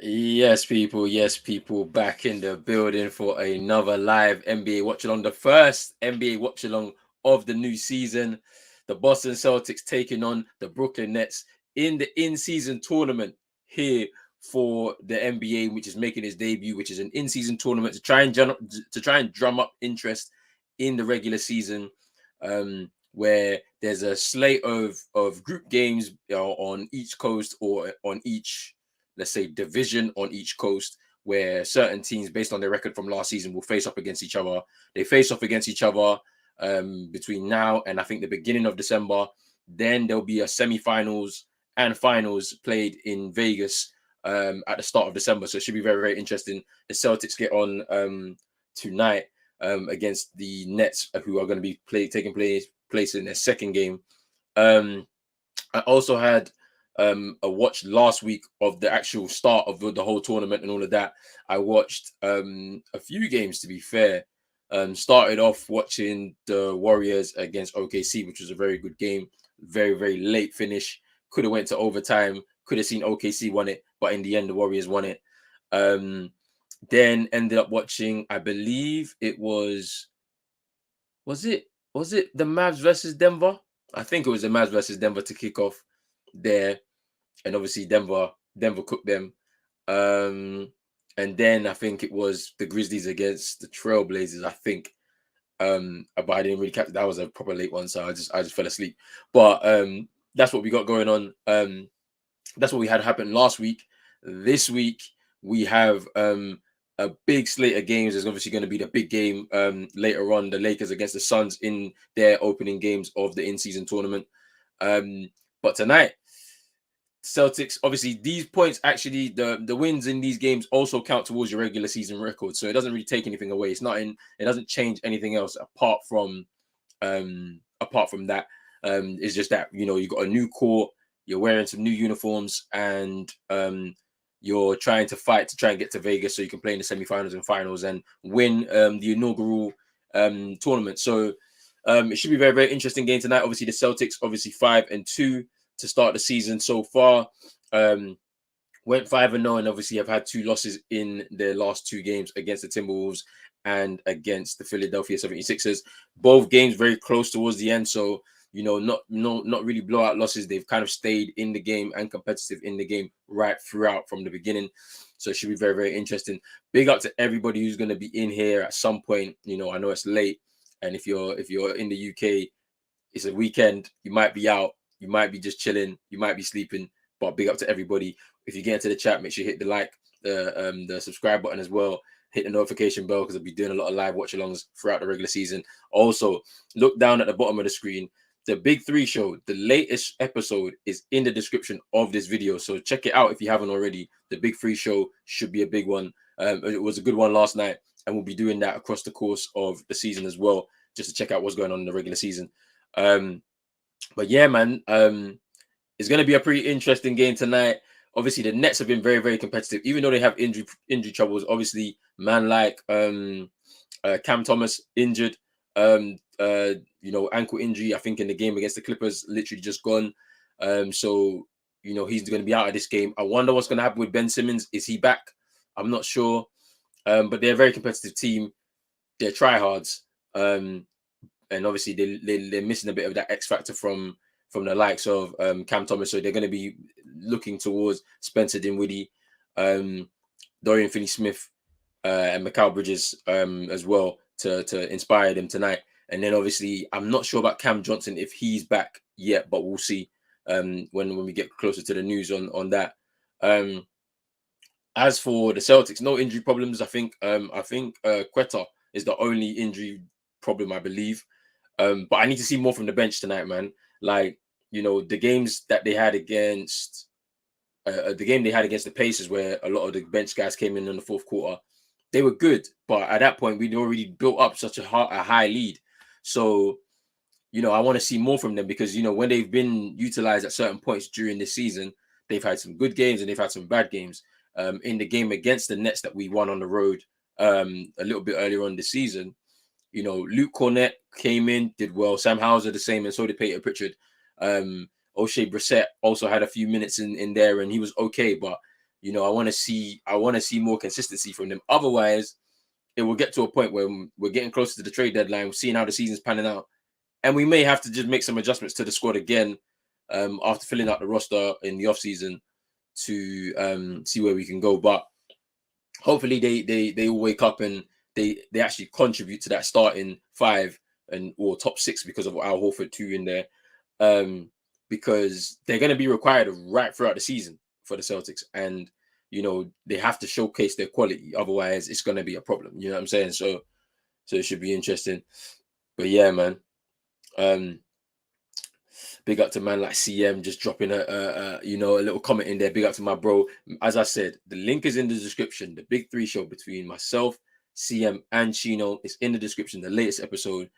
Yes, people. Yes, people. Back in the building for another live NBA watch along. The first NBA watch along of the new season. The Boston Celtics taking on the Brooklyn Nets in the in-season tournament here for the NBA, which is making its debut, which is an in-season tournament to try and drum up interest in the regular season, where there's a slate of group games on each coast or on each, let's say, division on each coast, where certain teams, based on their record from last season, will face up against each other. They face off against each other between now and I think the beginning of December. Then there'll be a semi-finals and finals played in Vegas at the start of December. So it should be very, very interesting. The Celtics get on tonight against the Nets, who are going to be taking place in their second game. I also had a watch last week of the actual start of the whole tournament and all of that. I watched a few games, to be fair. Started off watching the Warriors against OKC, which was a very good game. Very, very late finish. Could have went to overtime. Could have seen OKC won it, but in the end, the Warriors won it. Then ended up watching, I believe it was it the Mavs versus Denver? I think it was the Mavs versus Denver to kick off there, and obviously Denver cooked them. And then I think it was the Grizzlies against the Trailblazers, I think. But I didn't really catch that. Was a proper late one, so I just fell asleep. But that's what we got going on. That's what we had happen last week. This week we have a big slate of games. There's obviously going to be the big game later on, the Lakers against the Suns in their opening games of the in-season tournament. But tonight, Celtics, obviously these points, actually the wins in these games also count towards your regular season record, so it doesn't really take anything away. It doesn't change anything else apart from that. It's just that, you got a new court, you're wearing some new uniforms, and you're trying to fight to try and get to Vegas so you can play in the semifinals and finals and win the inaugural tournament. So it should be a very, very interesting game tonight. Obviously, the Celtics, obviously 5-2 to start the season so far. Went 5-0, and obviously have had 2 losses in their last 2 games against the Timberwolves and against the Philadelphia 76ers. Both games very close towards the end, so not really blowout losses. They've kind of stayed in the game and competitive in the game right throughout from the beginning. So it should be very, very interesting. Big up to everybody who's going to be in here at some point. I know it's late, and if you're in the UK, it's a weekend. You might be out. You might be just chilling. You might be sleeping. But big up to everybody. If you get into the chat, make sure you hit the like, the subscribe button as well. Hit the notification bell, because I'll be doing a lot of live watch-alongs throughout the regular season. Also, look down at the bottom of the screen. The Big 3 show, the latest episode, is in the description of this video. So check it out if you haven't already. The Big 3 show should be a big one. It was a good one last night, and we'll be doing that across the course of the season as well, just to check out what's going on in the regular season. But yeah, man, it's going to be a pretty interesting game tonight. Obviously, the Nets have been very, very competitive, even though they have injury troubles. Obviously, man like Cam Thomas injured, ankle injury, I think, in the game against the Clippers, literally just gone. So he's going to be out of this game. I wonder what's going to happen with Ben Simmons. Is he back? I'm not sure. But they're a very competitive team. They're tryhards. And obviously they're missing a bit of that X factor from the likes of Cam Thomas. So they're going to be looking towards Spencer Dinwiddie, Dorian Finney-Smith, and Mikal Bridges as well to inspire them tonight. And then obviously I'm not sure about Cam Johnson if he's back yet, but we'll see when we get closer to the news on that. As for the Celtics, no injury problems. I think Quetta is the only injury problem, I believe. But I need to see more from the bench tonight, man. Like, the games that they had against the Pacers, where a lot of the bench guys came in the fourth quarter, they were good. But at that point, we'd already built up such a high lead. So, I want to see more from them, because, when they've been utilized at certain points during this season, they've had some good games and they've had some bad games. In the game against the Nets that we won on the road a little bit earlier on this season, Luke Cornett came in, did well. Sam Hauser the same, and so did Peyton Pritchard. O'Shea Brissett also had a few minutes in there, and he was okay. But, I want to see more consistency from them. Otherwise, it will get to a point where we're getting closer to the trade deadline, seeing how the season's panning out, and we may have to just make some adjustments to the squad again after filling out the roster in the off season to see where we can go. But hopefully they all wake up and they actually contribute to that starting five or top six because of Al Horford too in there, because they're going to be required right throughout the season for the Celtics, and they have to showcase their quality. Otherwise, it's going to be a problem. You know what I'm saying? So it should be interesting. But yeah, man. Big up to man like CM just dropping a little comment in there. Big up to my bro. As I said, the link is in the description. The Big Three show between myself, CM, and Chino is in the description. The latest episode.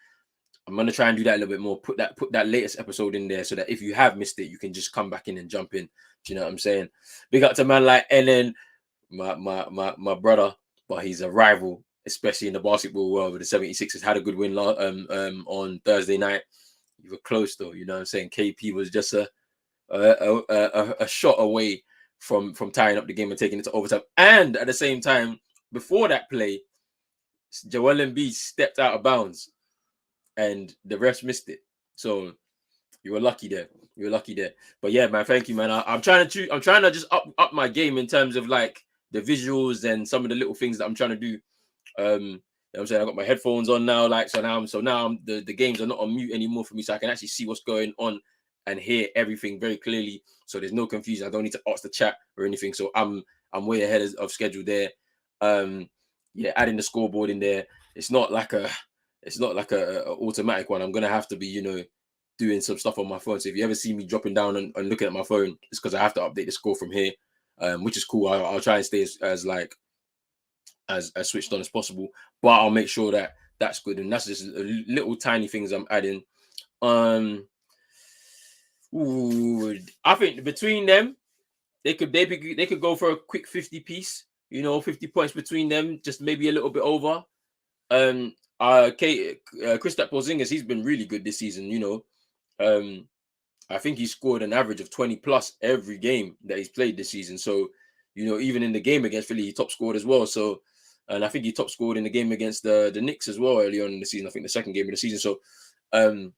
I'm gonna try and do that a little bit more. Put that latest episode in there so that if you have missed it, you can just come back in and jump in. Do you know what I'm saying? Big up to man like Ellen, my brother, but he's a rival, especially in the basketball world. With the 76ers had a good win on Thursday night. You were close though, you know what I'm saying? KP was just a shot away from tying up the game and taking it to overtime. And at the same time, before that play, Joel Embiid stepped out of bounds and the refs missed it. So you were lucky there. But yeah, man, thank you, man. I'm trying to just up my game in terms of like the visuals and some of the little things that I'm trying to do. You know what I'm saying? I got my headphones on now, like so now the games are not on mute anymore for me, so I can actually see what's going on and hear everything very clearly. So there's no confusion. I don't need to ask the chat or anything. So I'm way ahead of schedule there. Yeah, adding the scoreboard in there. It's not like a automatic one. I'm gonna have to be, doing some stuff on my phone. So if you ever see me dropping down and looking at my phone, it's because I have to update the score from here, which is cool. I'll try and stay as switched on as possible, but I'll make sure that that's good. And that's just little tiny things I'm adding. I think between them, they could go for a quick 50 piece, 50 points between them, just maybe a little bit over. Kristaps Porzingis, he's been really good this season, I think he scored an average of 20 plus every game that he's played this season. So, even in the game against Philly, he top scored as well. So, and I think he top scored in the game against the Knicks as well early on in the season. I think the second game of the season. So, I'm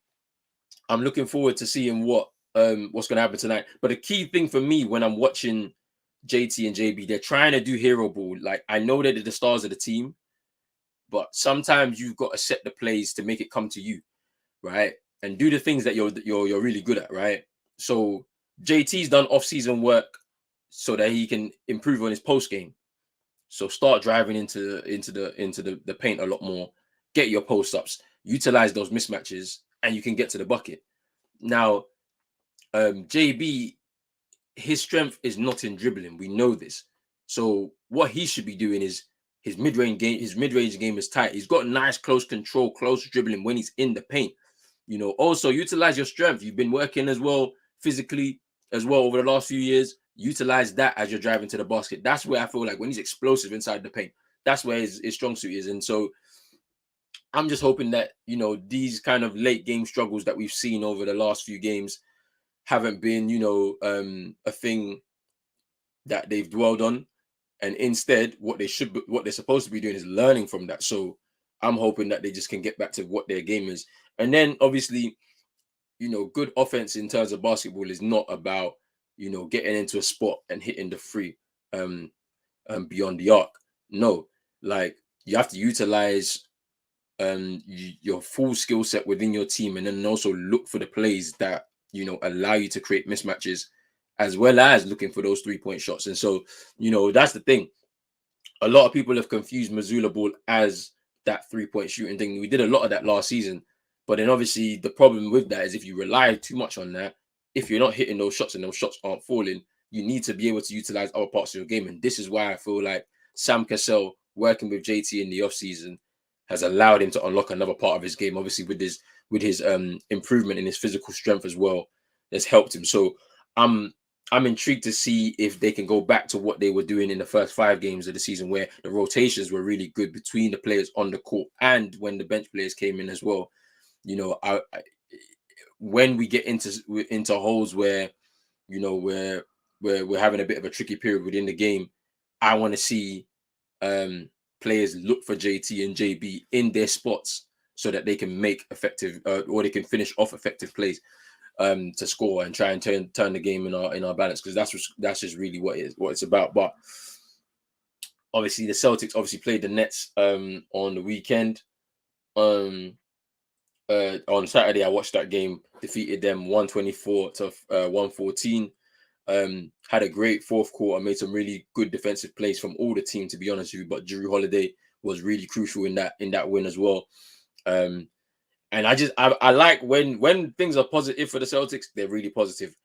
looking forward to seeing what's going to happen tonight. But the key thing for me when I'm watching JT and JB, they're trying to do hero ball. Like, I know they're the stars of the team, but sometimes you've got to set the plays to make it come to you, right? And do the things that you're really good at, right? So JT's done off-season work so that he can improve on his post game. So start driving into the paint a lot more. Get your post ups, utilize those mismatches, and you can get to the bucket. Now, JB, his strength is not in dribbling. We know this. So what he should be doing is his mid-range game. His mid-range game is tight. He's got nice close control, close dribbling when he's in the paint. Also utilize your strength. You've been working as well physically as well over the last few years. Utilize that as you're driving to the basket. That's where I feel like when he's explosive inside the paint, that's where his strong suit is. And so I'm just hoping that, these kind of late game struggles that we've seen over the last few games haven't been, a thing that they've dwelled on. And instead, what they're supposed to be doing is learning from that. So I'm hoping that they just can get back to what their game is. And then obviously, good offense in terms of basketball is not about, getting into a spot and hitting the free beyond the arc. No, like you have to utilize your full skill set within your team, and then also look for the plays that allow you to create mismatches, as well as looking for those 3-point shots. And so that's the thing. A lot of people have confused Missoula ball as that 3-point shooting thing. We did a lot of that last season, but then obviously the problem with that is if you rely too much on that, if you're not hitting those shots and those shots aren't falling, you need to be able to utilize other parts of your game. And this is why I feel like Sam Cassell working with JT in the offseason has allowed him to unlock another part of his game. Obviously with his improvement in his physical strength as well, has helped him. So I'm intrigued to see if they can go back to what they were doing in the first 5 games of the season, where the rotations were really good between the players on the court and when the bench players came in as well. When we get into holes where, where we're having a bit of a tricky period within the game, I want to see um, players look for JT and JB in their spots so that they can make effective or they can finish off effective plays to score and try and turn the game in our balance, because that's just really what it's about. But obviously the Celtics obviously played the Nets on the weekend. Um, on Saturday, I watched that game, defeated them 124 to 114. Had a great fourth quarter, made some really good defensive plays from all the team, to be honest with you. But Drew Holiday was really crucial in that win as well. Um, and I like when things are positive for the Celtics, they're really positive.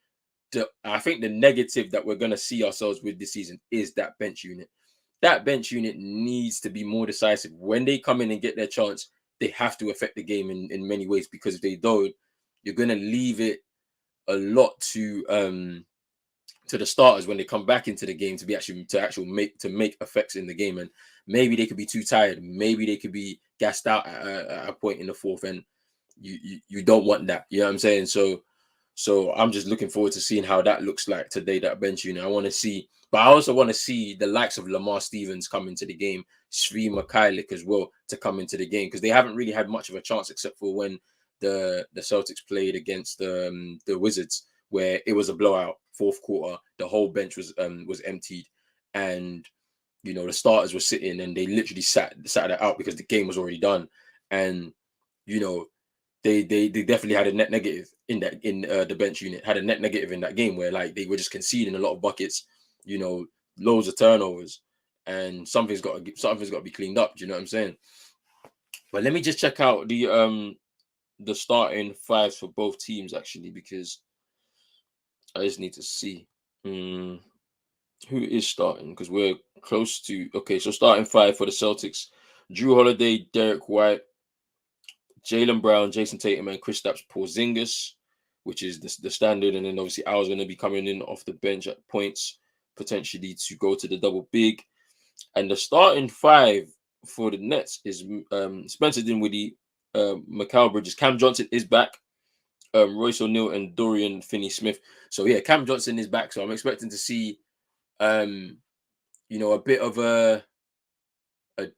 I think the negative that we're gonna see ourselves with this season is that bench unit. That bench unit needs to be more decisive. When they come in and get their chance, they have to affect the game in many ways, because if they don't, you're gonna leave it a lot to the starters when they come back into the game to be actually make effects in the game. And maybe they could be too tired, maybe they could be gassed out at a point in the fourth, and you don't want that, you know what I'm saying? So I'm just looking forward to seeing how that looks like today, that bench unit. I want to see, but I also want to see the likes of Lamar Stevens come into the game, Svi Mikhailic as well to come into the game, because they haven't really had much of a chance except for when the Celtics played against the Wizards, where it was a blowout fourth quarter. The whole bench was emptied, and the starters were sitting, and they literally sat it out because the game was already done. And you know they definitely had a net negative in the bench unit, had a net negative in that game, where like they were just conceding a lot of buckets, you know, loads of turnovers, and something's got to be cleaned up. Do you know what I'm saying? But let me just check out the starting fives for both teams actually, because I just need to see who is starting, because we're close to okay. So starting five for the Celtics: Drew Holiday, Derek White, Jalen Brown, Jason Tatum, and Kristaps Porzingis, which is the standard. And then obviously I was going to be coming in off the bench at points, potentially to go to the double big. And the starting five for the Nets is Spencer Dinwiddie, Mikal Bridges, Cam Johnson is back, Royce O'Neal, and Dorian Finney-Smith. So yeah, Cam Johnson is back. So I'm expecting to see, a bit of a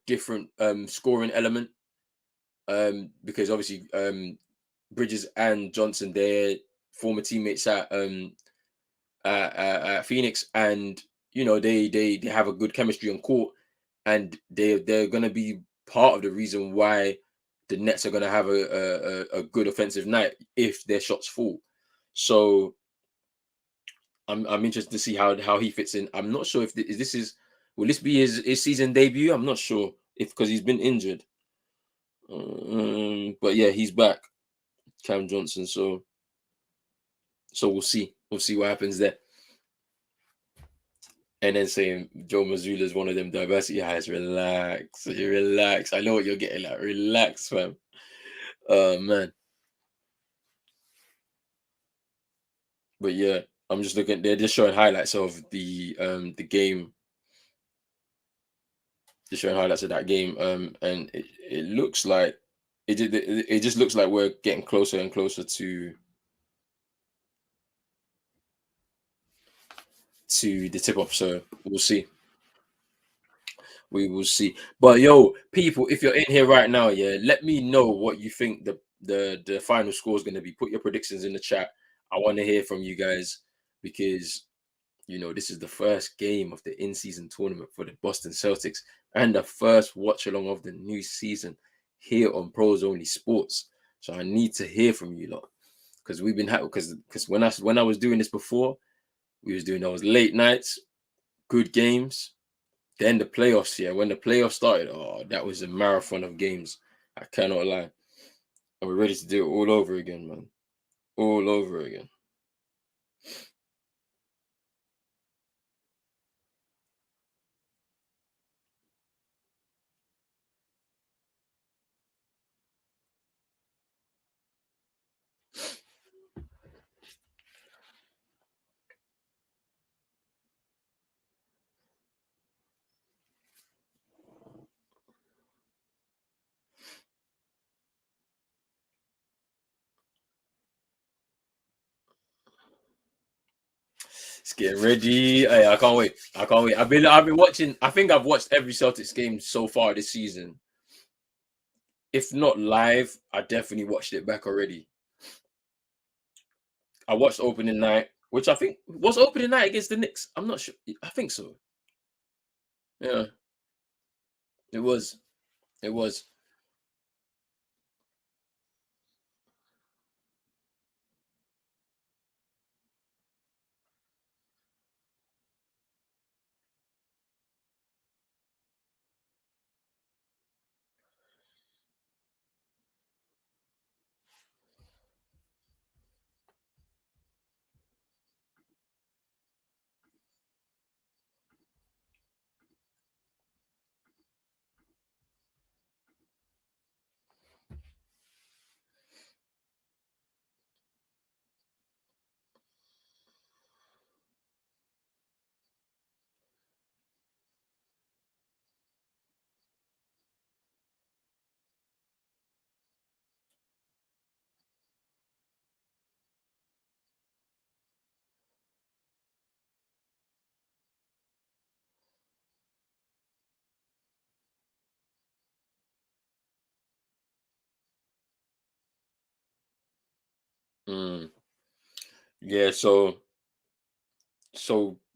different scoring element, because obviously Bridges and Johnson, they're former teammates at Phoenix, and they have a good chemistry on court, and they're gonna be part of the reason why the Nets are gonna have a good offensive night if their shots fall. So I'm interested to see how he fits in. I'm not sure if this is will this be his season debut. I'm not sure if because he's been injured. But yeah, he's back, Cam Johnson. So we'll see. We'll see what happens there. And then saying Joe Mazzulla is one of them diversity hires. Relax, relax. I know what you're getting at. Relax, fam. Man. But yeah, I'm just looking. They're just showing highlights of the game. Just showing highlights of that game. And it looks like it just looks like we're getting closer and closer to the tip off. So we'll see. We will see. But yo, people, if you're in here right now, yeah, let me know what you think the final score is going to be. Put your predictions in the chat. I want to hear from you guys, because this is the first game of the in-season tournament for the Boston Celtics, and the first watch along of the new season here on Pros Only Sports. So I need to hear from you lot, because we've been because when I was doing this before, we was doing those late nights, good games. Then the playoffs, yeah, when the playoffs started, oh, that was a marathon of games. I cannot lie. And we're ready to do it all over again, man. All over again. It's getting ready. Hey, I can't wait. I can't wait. I've been watching. I think I've watched every Celtics game so far this season. If not live, I definitely watched it back already. I watched opening night, which I think was opening night against the Knicks. I'm not sure. I think so. Yeah, it was. It was. Mm, yeah. So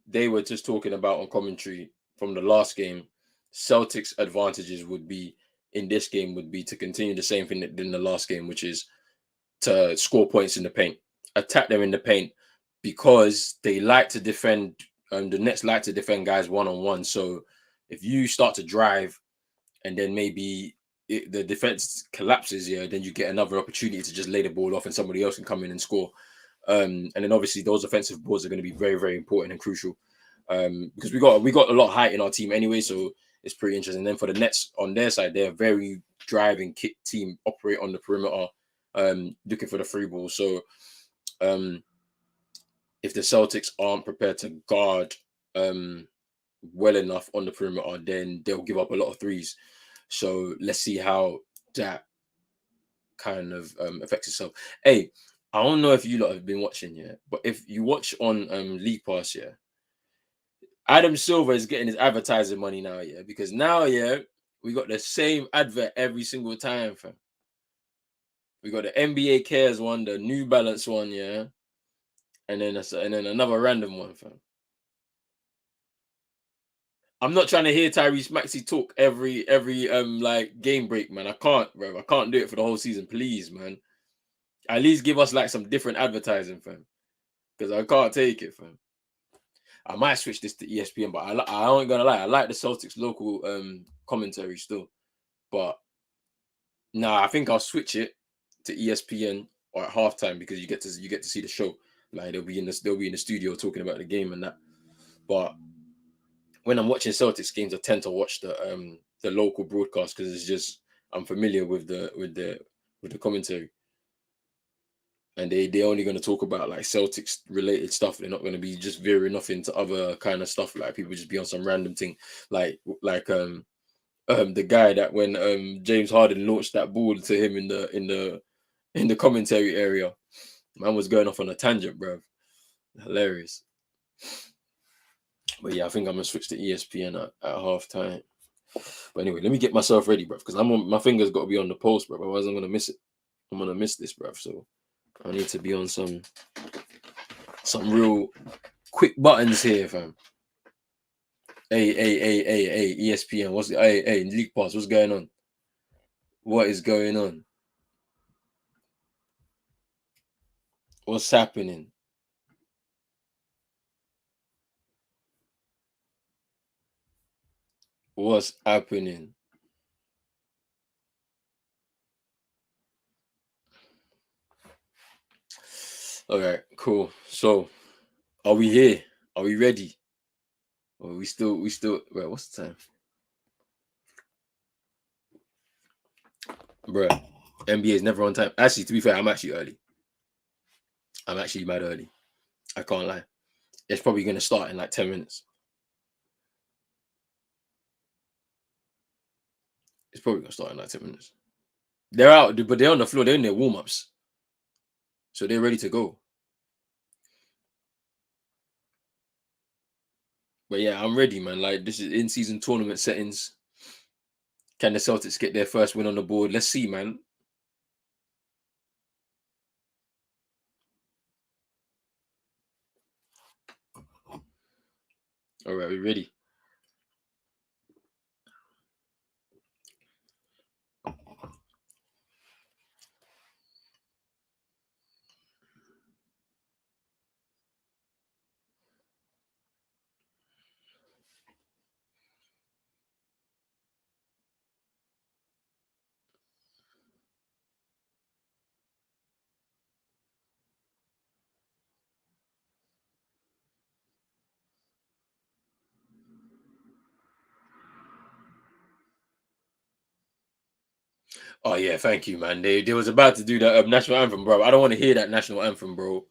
they were just talking about on commentary from the last game. Celtics' advantages would be in this game would be to continue the same thing that did in the last game, which is to score points in the paint, attack them in the paint, because they like to defend. The Nets like to defend guys one on one. So if you start to drive and then maybe the defense collapses, yeah, then you get another opportunity to just lay the ball off and somebody else can come in and score. And then obviously those offensive boards are going to be very, very important and crucial, because we got a lot of height in our team anyway, so it's pretty interesting. And then for the Nets on their side, they're a very driving kick team, operate on the perimeter, looking for the free ball. So um, if the Celtics aren't prepared to guard um, well enough on the perimeter, then they'll give up a lot of threes. So let's see how that kind of affects itself. Hey, I don't know if you lot have been watching yet, but if you watch on League Pass, yeah, Adam Silver is getting his advertising money now, yeah, because now, yeah, we got the same advert every single time, fam. We got the NBA Cares one, the New Balance one, yeah, and then another random one, fam. I'm not trying to hear Tyrese Maxey talk every like game break, man. I can't, bro. I can't do it for the whole season, please, man. At least give us like some different advertising, fam, because I can't take it, fam. I might switch this to ESPN, but I ain't gonna lie, I like the Celtics local commentary still. But nah, I think I'll switch it to ESPN or at halftime, because you get to see the show. Like they'll be in the studio talking about the game and that. But when I'm watching Celtics games, I tend to watch the local broadcast, because it's just I'm familiar with the commentary, and they're only going to talk about like Celtics related stuff. They're not going to be just veering off into other kind of stuff, like people just be on some random thing, like the guy that when James Harden launched that ball to him in the commentary area, man was going off on a tangent, bro. Hilarious. But yeah, I think I'm gonna switch to ESPN at halftime. But anyway, let me get myself ready, bro, because my fingers got to be on the post, bro. Otherwise, I'm gonna miss it. I'm gonna miss this, bro. So I need to be on some real quick buttons here, fam. Hey, ESPN. Hey, League Pass? What's going on? What is going on? What's happening? What's happening? All right, cool. So, are we here? Are we ready? Or we still? Wait, what's the time, bro? NBA is never on time. Actually, to be fair, I'm actually early. I'm actually mad early. I can't lie. It's probably gonna start in like 10 minutes. It's probably gonna start in like 10 minutes. They're out, but they're on the floor. They're in their warm ups, so they're ready to go. But yeah, I'm ready, man. Like this is in-season tournament settings. Can the Celtics get their first win on the board? Let's see, man. All right, we ready. Oh yeah, thank you, man. They was about to do the national anthem, bro. I don't want to hear that national anthem, bro.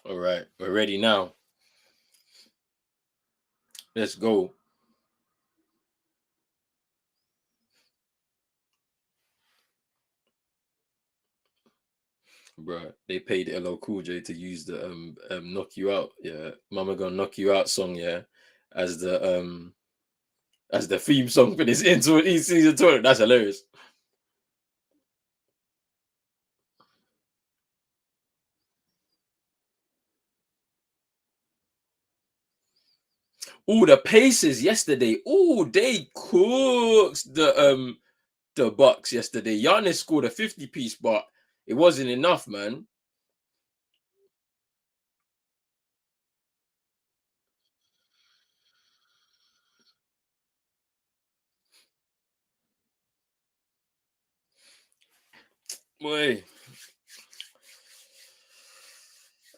All right, we're ready now. Let's go, bro. They paid LL Cool J to use the "Knock You Out," yeah, "Mama Gonna Knock You Out" song, yeah, as the theme song for this into each season tournament. That's hilarious. Oh, the Pacers yesterday. Oh, they cooked the Bucks yesterday. Giannis scored a 50 piece, but it wasn't enough, man. Boy,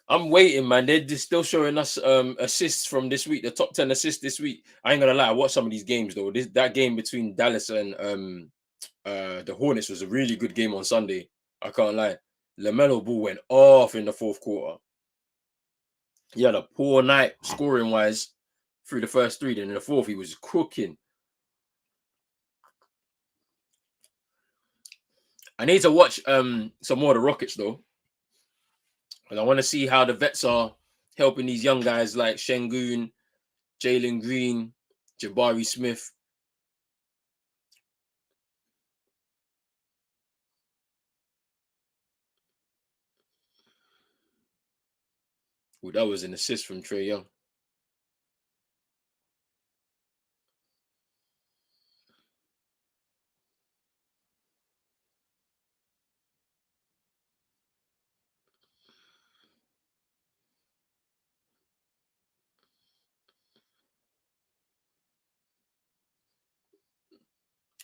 I'm waiting, man. They're just still showing us assists from this week, the top 10 assists this week. I ain't gonna lie, I watched some of these games though. That game between Dallas and the Hornets was a really good game on Sunday. I can't lie. LaMelo Ball went off in the fourth quarter. He had a poor night scoring wise through the first three. Then in the fourth, he was cooking. I need to watch some more of the Rockets though. And I want to see how the vets are helping these young guys like Shengun, Jalen Green, Jabari Smith. Well, that was an assist from Trey Young.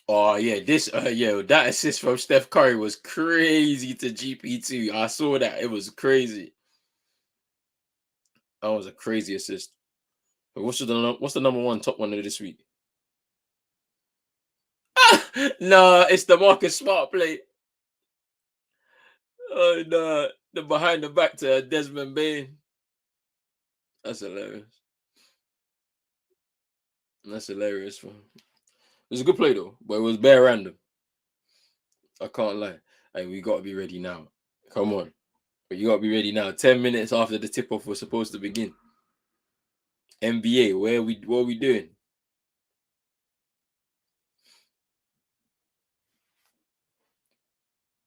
Oh yeah, that assist from Steph Curry was crazy to GP2. I saw that. It was crazy. That was a crazy assist. But what's the number one top one of this week? No, it's the Marcus Smart play. Oh no, the behind the back to Desmond Bain. That's hilarious. That's hilarious. Man. It was a good play though, but it was bare random. I can't lie. Hey, we gotta be ready now. Come on. But you gotta be ready now. 10 minutes after the tip off was supposed to begin. NBA, what are we doing?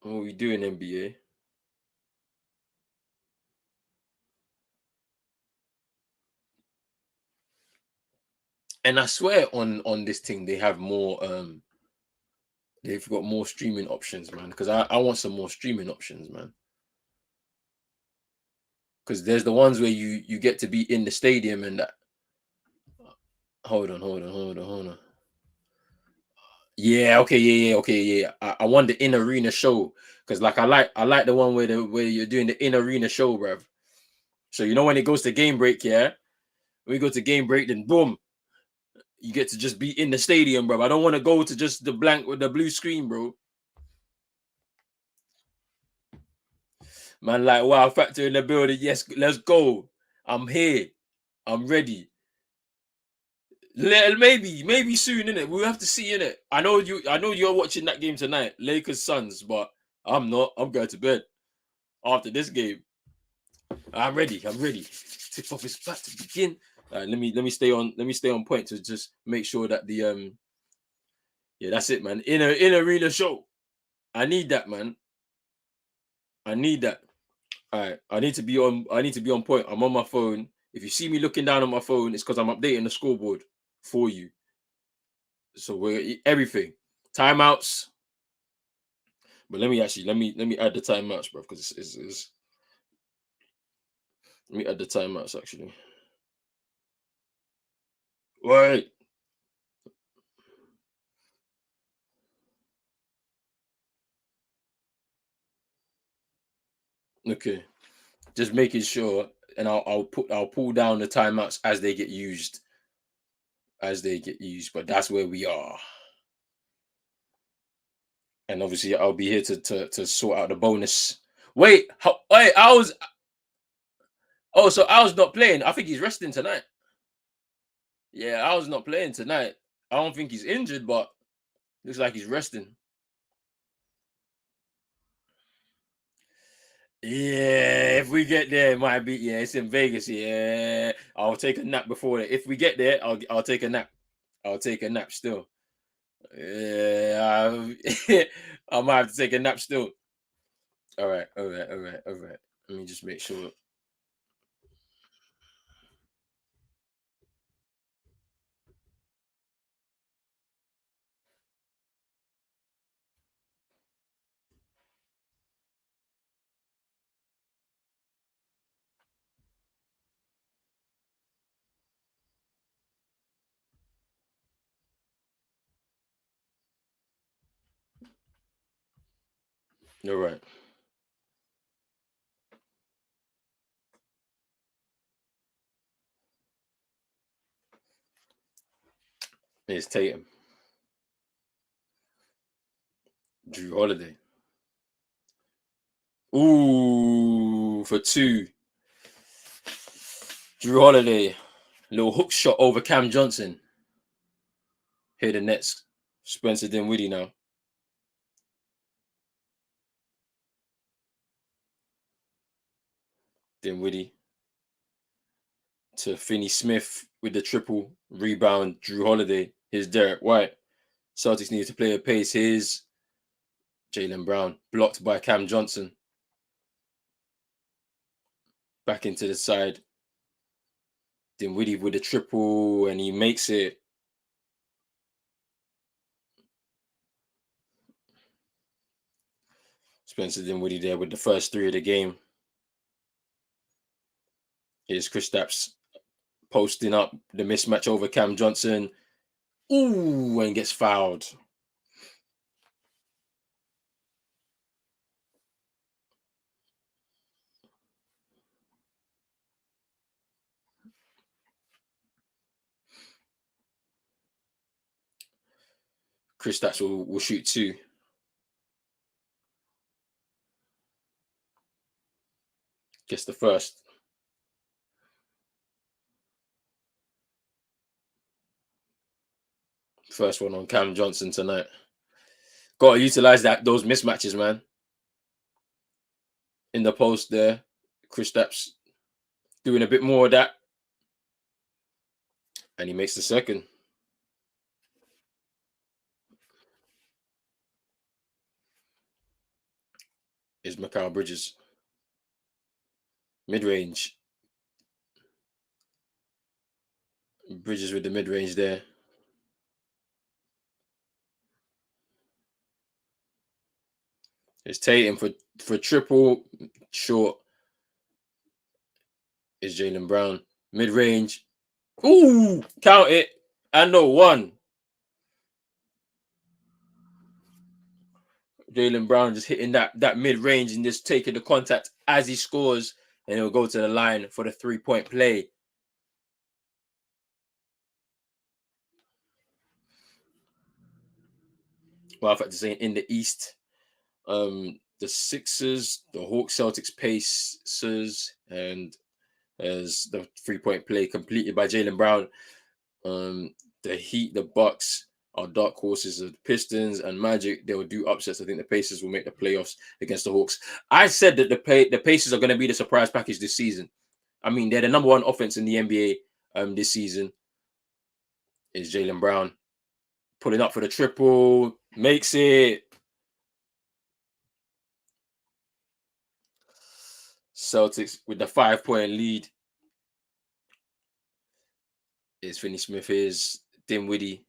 What are we doing, NBA? And I swear on this thing they have more they've got more streaming options, man. Because I want some more streaming options, man. Because there's the ones where you get to be in the stadium and that. Hold on. Yeah, okay, yeah, okay, yeah. I want the in arena show because like I like the one where you're doing the in arena show, bruv. So you know when it goes to game break, yeah. When we go to game break, then boom, you get to just be in the stadium, bro. I don't want to go to just the blank with the blue screen, bro. Man, like wow, factor in the building. Yes, let's go. I'm here. I'm ready. Maybe soon, innit? We'll have to see, innit? I know you're watching that game tonight, Lakers Suns, but I'm not. I'm going to bed after this game. I'm ready. I'm ready. Tip off is about to begin. Let me stay on point to just make sure that the yeah, that's it, man. In arena show. I need that, man. I need that. All right. I need to be on point. I'm on my phone. If you see me looking down on my phone, it's because I'm updating the scoreboard for you. So we're everything. Timeouts. But let me add the timeouts, bro, because it's let me add the timeouts actually. Right. Okay. Just making sure, and I'll pull down the timeouts as they get used. But that's where we are, and obviously I'll be here to sort out the bonus. Wait, so I was not playing. I think he's resting tonight. Yeah, I was not playing tonight. I don't think he's injured, but looks like he's resting. Yeah, if we get there, it might be. Yeah, it's in Vegas. Yeah, I'll take a nap before that. If we get there, I'll take a nap. I'll take a nap still. Yeah, I might have to take a nap still. All right. Let me just make sure. All right. It's Tatum, Drew Holiday. Ooh, for two. Drew Holiday, little hook shot over Cam Johnson. Hit the Nets. Spencer Dinwiddie now. Dinwiddie to Finney Smith with the triple rebound. Drew Holiday. Here's Derek White. Celtics need to play a pace. Here's Jaylen Brown blocked by Cam Johnson. Back into the side. Dinwiddie with a triple and he makes it. Spencer Dinwiddie there with the first three of the game. Here's Kristaps posting up the mismatch over Cam Johnson. Ooh, and gets fouled. Kristaps will shoot two. Gets the first. First one on Cam Johnson tonight. Got to utilize those mismatches, man. In the post there, Kristaps doing a bit more of that, and he makes the second. is Mikal Bridges. Mid-range. Bridges with the mid-range there. It's Tatum for triple. Short is Jaylen Brown. Mid-range. Ooh, count it. I know one. Jaylen Brown just hitting that mid-range and just taking the contact as he scores, and he'll go to the line for the 3-point play. Well, I've had to say in the East, the Sixers, the Hawks, Celtics, Pacers, and as the 3-point play completed by Jaylen Brown. The Heat, the Bucks are dark horses. The Pistons and Magic, they will do upsets. I think the Pacers will make the playoffs against the Hawks. I said that the Pacers are going to be the surprise package this season. I mean, they're the number one offense in the NBA this season. Is Jaylen Brown pulling up for the triple, makes it. Celtics with the 5-point lead. Is Finney Smith, is Dinwiddie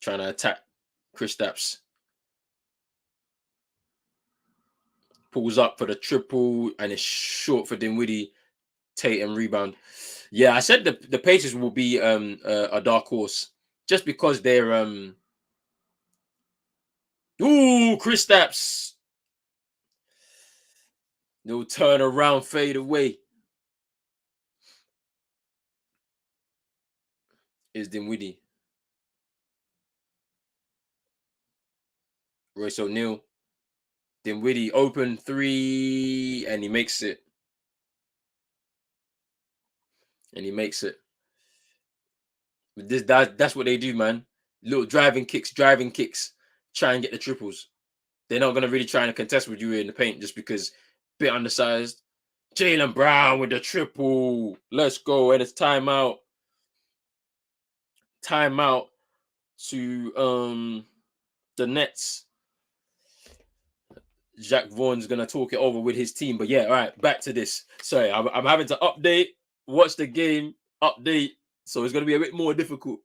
trying to attack Kristaps. Pulls up for the triple and it's short for Dinwiddie. Tatum rebound. Yeah, I said the Pacers will be a dark horse just because they're Kristaps. They'll turn around, fade away. Is Dinwiddie. Royce O'Neal. Dinwiddie open 3 and he makes it. And he makes it. That's what they do, man. Little driving kicks. Try and get the triples. They're not gonna really try and contest with you in the paint just because bit undersized. Jaylen Brown with the triple. Let's go. And it's timeout. Timeout to the Nets. Jack Vaughn's gonna talk it over with his team. But yeah, all right, back to this. Sorry, I'm having to update, watch the game, update. So it's gonna be a bit more difficult.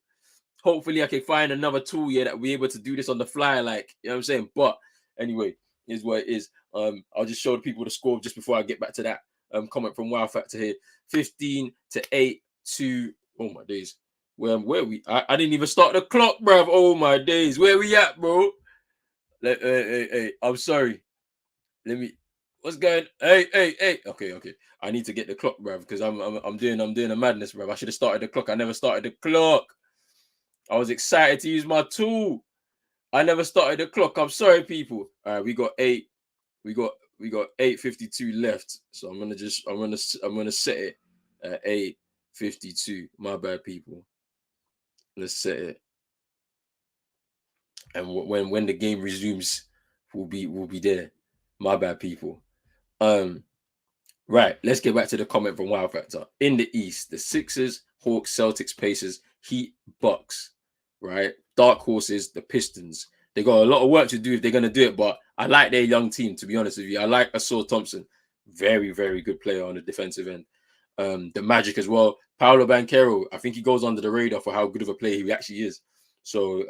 Hopefully, I can find another tool here that we're able to do this on the fly, like you know what I'm saying. But anyway, is what it is. I'll just show the people the score just before I get back to that comment from Wow Factor here. 15-8 to oh my days. Where we? I didn't even start the clock, bruv. Oh my days. Where we at, bro? Hey, I'm sorry. Let me. What's going? Hey. Okay. I need to get the clock, bruv, because I'm doing a madness, bruv. I should have started the clock. I never started the clock. I was excited to use my tool. I never started the clock. I'm sorry, people. All right, we got 8. We got 8:52 left. So I'm gonna set it at 8:52. My bad, people. Let's set it. And when the game resumes, we'll be there. My bad, people. Right, let's get back to the comment from Wild Factor. In the East, the Sixers, Hawks, Celtics, Pacers, Heat, Bucks. Right, dark horses, the Pistons. They got a lot of work to do if they're gonna do it, but I like their young team. To be honest with you, I like Asor Thompson, very very good player on the defensive end. The Magic as well. Paolo Banchero, I think he goes under the radar for how good of a player he actually is. So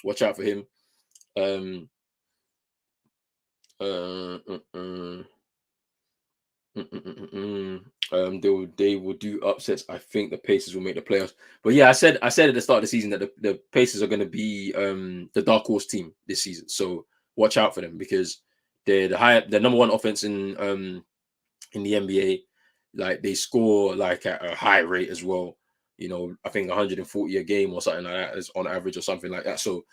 watch out for him. They will do upsets. I think the Pacers will make the playoffs. But yeah, I said at the start of the season that the Pacers are going to be the dark horse team this season. So watch out for them because they're the number one offense in the NBA. Like they score like at a high rate as well. You know, I think 140 a game or something like that is on average or something like that. So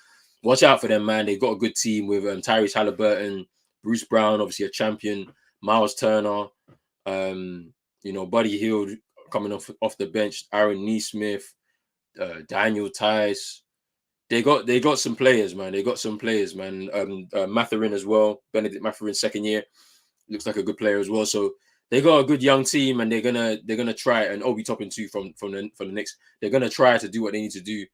watch out for them, man. They've got a good team with Tyrese Halliburton, Bruce Brown, obviously a champion, Miles Turner, Buddy Hield coming off the bench, Aaron Nesmith, Daniel Tice. They got some players, man. Mathurin as well. Benedict Mathurin, second year, looks like a good player as well. So they got a good young team, and they're gonna try. And Obi Toppin too from the Knicks. They're gonna try to do what they need to do,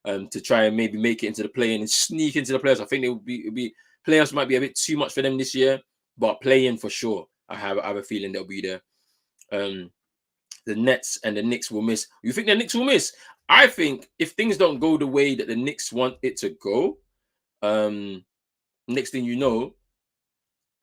to try and maybe make it into the play and sneak into the playoffs. I think it'll be Playoffs might be a bit too much for them this year, but playing for sure. I have a feeling they'll be there. The Nets and the Knicks will miss. You think the Knicks will miss? I think if things don't go the way that the Knicks want it to go, next thing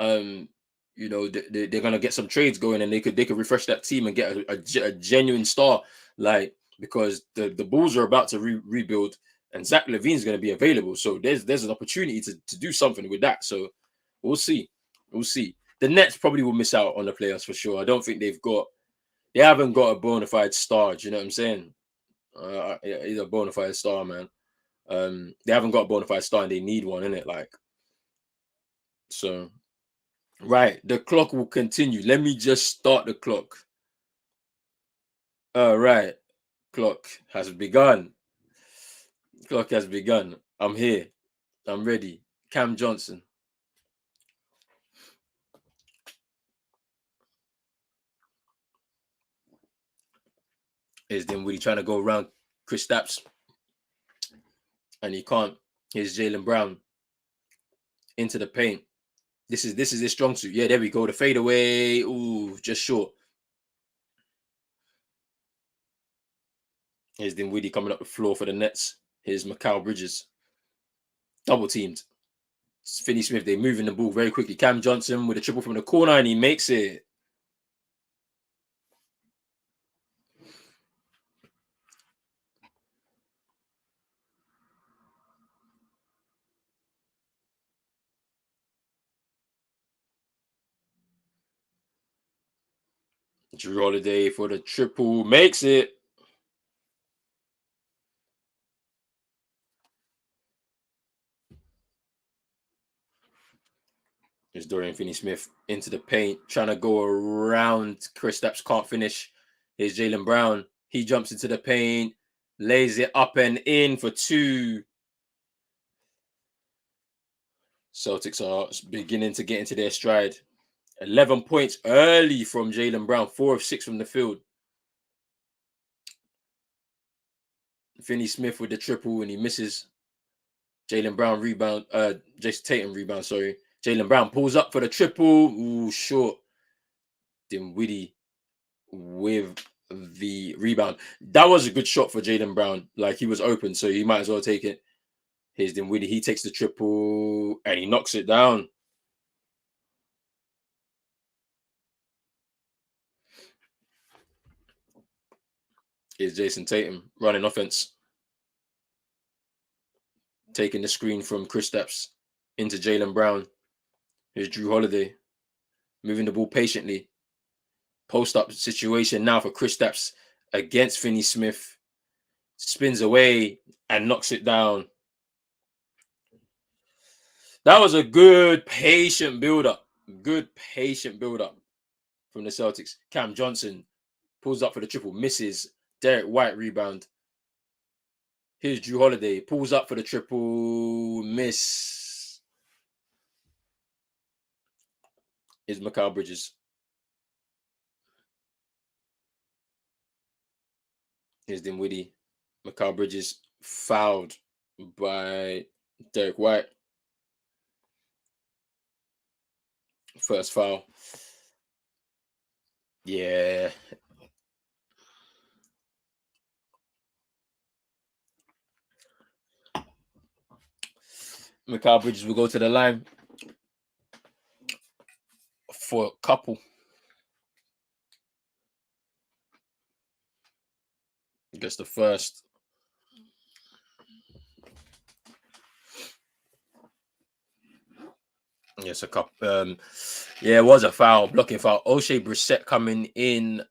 um, they're gonna get some trades going, and they could refresh that team and get a genuine star, like because the Bulls are about to rebuild, and Zach LaVine's gonna be available, so there's an opportunity to do something with that. So we'll see, we'll see. The Nets probably will miss out on the playoffs for sure. I don't think they haven't got a bona fide star. Do you know what I'm saying? He's a bona fide star, man. They haven't got a bona fide star, and they need one, innit? Like, so right, the clock will continue. Let me just start the clock. All right, clock has begun. Clock has begun. I'm here. I'm ready. Cam Johnson. Is Dinwiddie trying to go around Chris Stapps, and he can't. Here's Jaylen Brown into the paint. This is his strong suit. Yeah, there we go. The fadeaway. Ooh, just short. Here's Dinwiddie coming up the floor for the Nets. Here's Mikal Bridges. Double teamed. Finney Smith, they're moving the ball very quickly. Cam Johnson with a triple from the corner, and he makes it. Drew Holiday for the triple, makes it. There's Dorian Finney-Smith into the paint, trying to go around Chris Stapps, can't finish. Here's Jaylen Brown. He jumps into the paint, lays it up and in for two. Celtics are beginning to get into their stride. 11 points early from Jaylen Brown, 4 of 6 from the field. Finney-Smith with the triple, and he misses. Jaylen Brown rebound. Jason Tatum rebound, sorry. Jaylen Brown pulls up for the triple. Ooh, short. Dinwiddie with the rebound. That was a good shot for Jaylen Brown. Like, he was open, so he might as well take it. Here's Dinwiddie. He takes the triple, and he knocks it down. Here's Jason Tatum running offense. Taking the screen from Chris Stapps into Jaylen Brown. Here's Drew Holiday. Moving the ball patiently. Post-up situation now for Chris Stapps against Finney-Smith. Spins away and knocks it down. That was a good, patient build-up. Good, patient build-up from the Celtics. Cam Johnson pulls up for the triple, misses. Derek White rebound. Here's Drew Holiday. Pulls up for the triple, miss. Here's Mikal Bridges. Here's Dinwiddie. Mikal Bridges fouled by Derek White. First foul. Yeah. Mikal Bridges will go to the line for a couple. I guess the first. Yes, a couple. Yeah, it was a foul, blocking foul. O'Shea Brissett coming in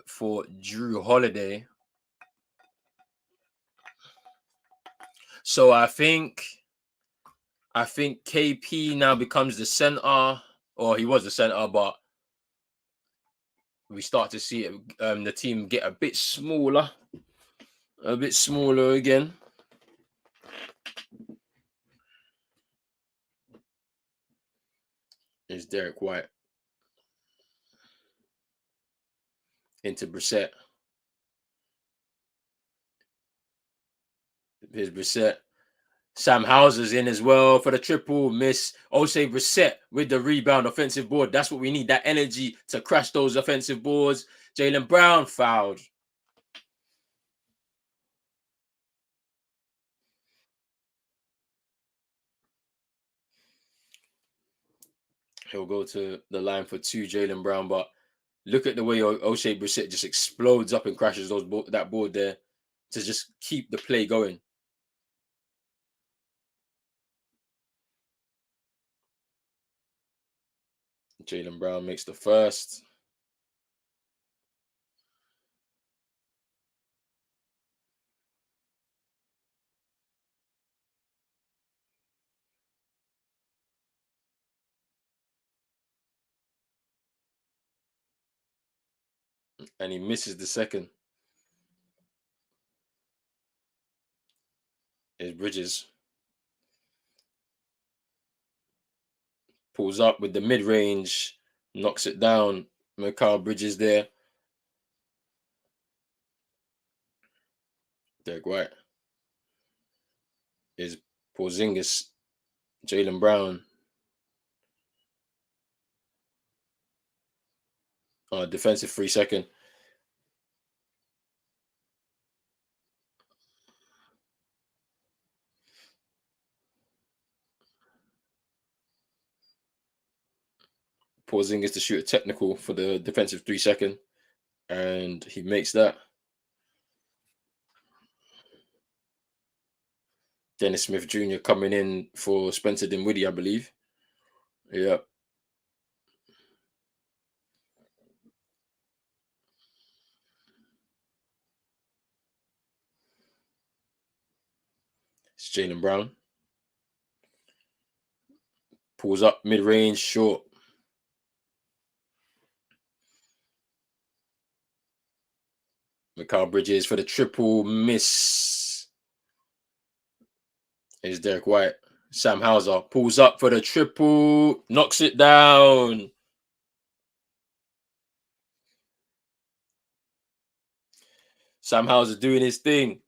for Drew Holiday. So I think KP now becomes the center, or he was the center, but we start to see it, the team get a bit smaller again. Is Derek White into Brissett. Here's Brissett. Sam Hauser's in as well for the triple miss. Osei Brissett with the rebound offensive board. That's what we need. That energy to crash those offensive boards. Jaylen Brown fouled. He'll go to the line for two, Jaylen Brown. But look at the way Osei Brissett just explodes up and crashes that board there to just keep the play going. Jaylen Brown makes the first. And he misses the second. Is Bridges. Pulls up with the mid range, knocks it down. Mikal Bridges there. Derek White. Is Porzingis. Jaylen Brown. Defensive 3 second. Porzingis to shoot a technical for the defensive 3 second. And he makes that. Dennis Smith Jr. coming in for Spencer Dinwiddie, I believe. Yeah. It's Jaylen Brown. Pulls up mid-range, short. Mikal Bridges for the triple miss. Is Derek White. Sam Hauser pulls up for the triple, knocks it down. Sam Hauser doing his thing.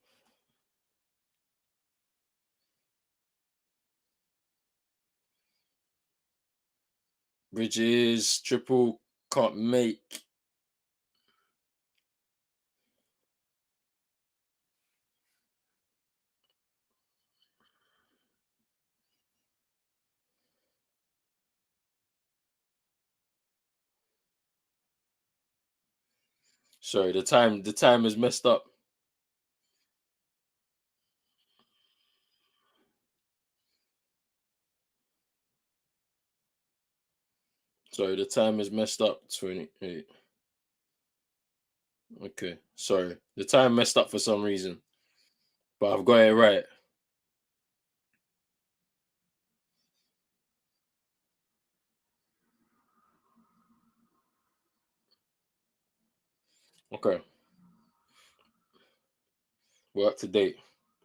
Bridges, triple, can't make. Sorry, the time is messed up. Sorry, the time is messed up. 28. Okay, sorry. The time messed up for some reason, but I've got it right. Okay, we're up to date.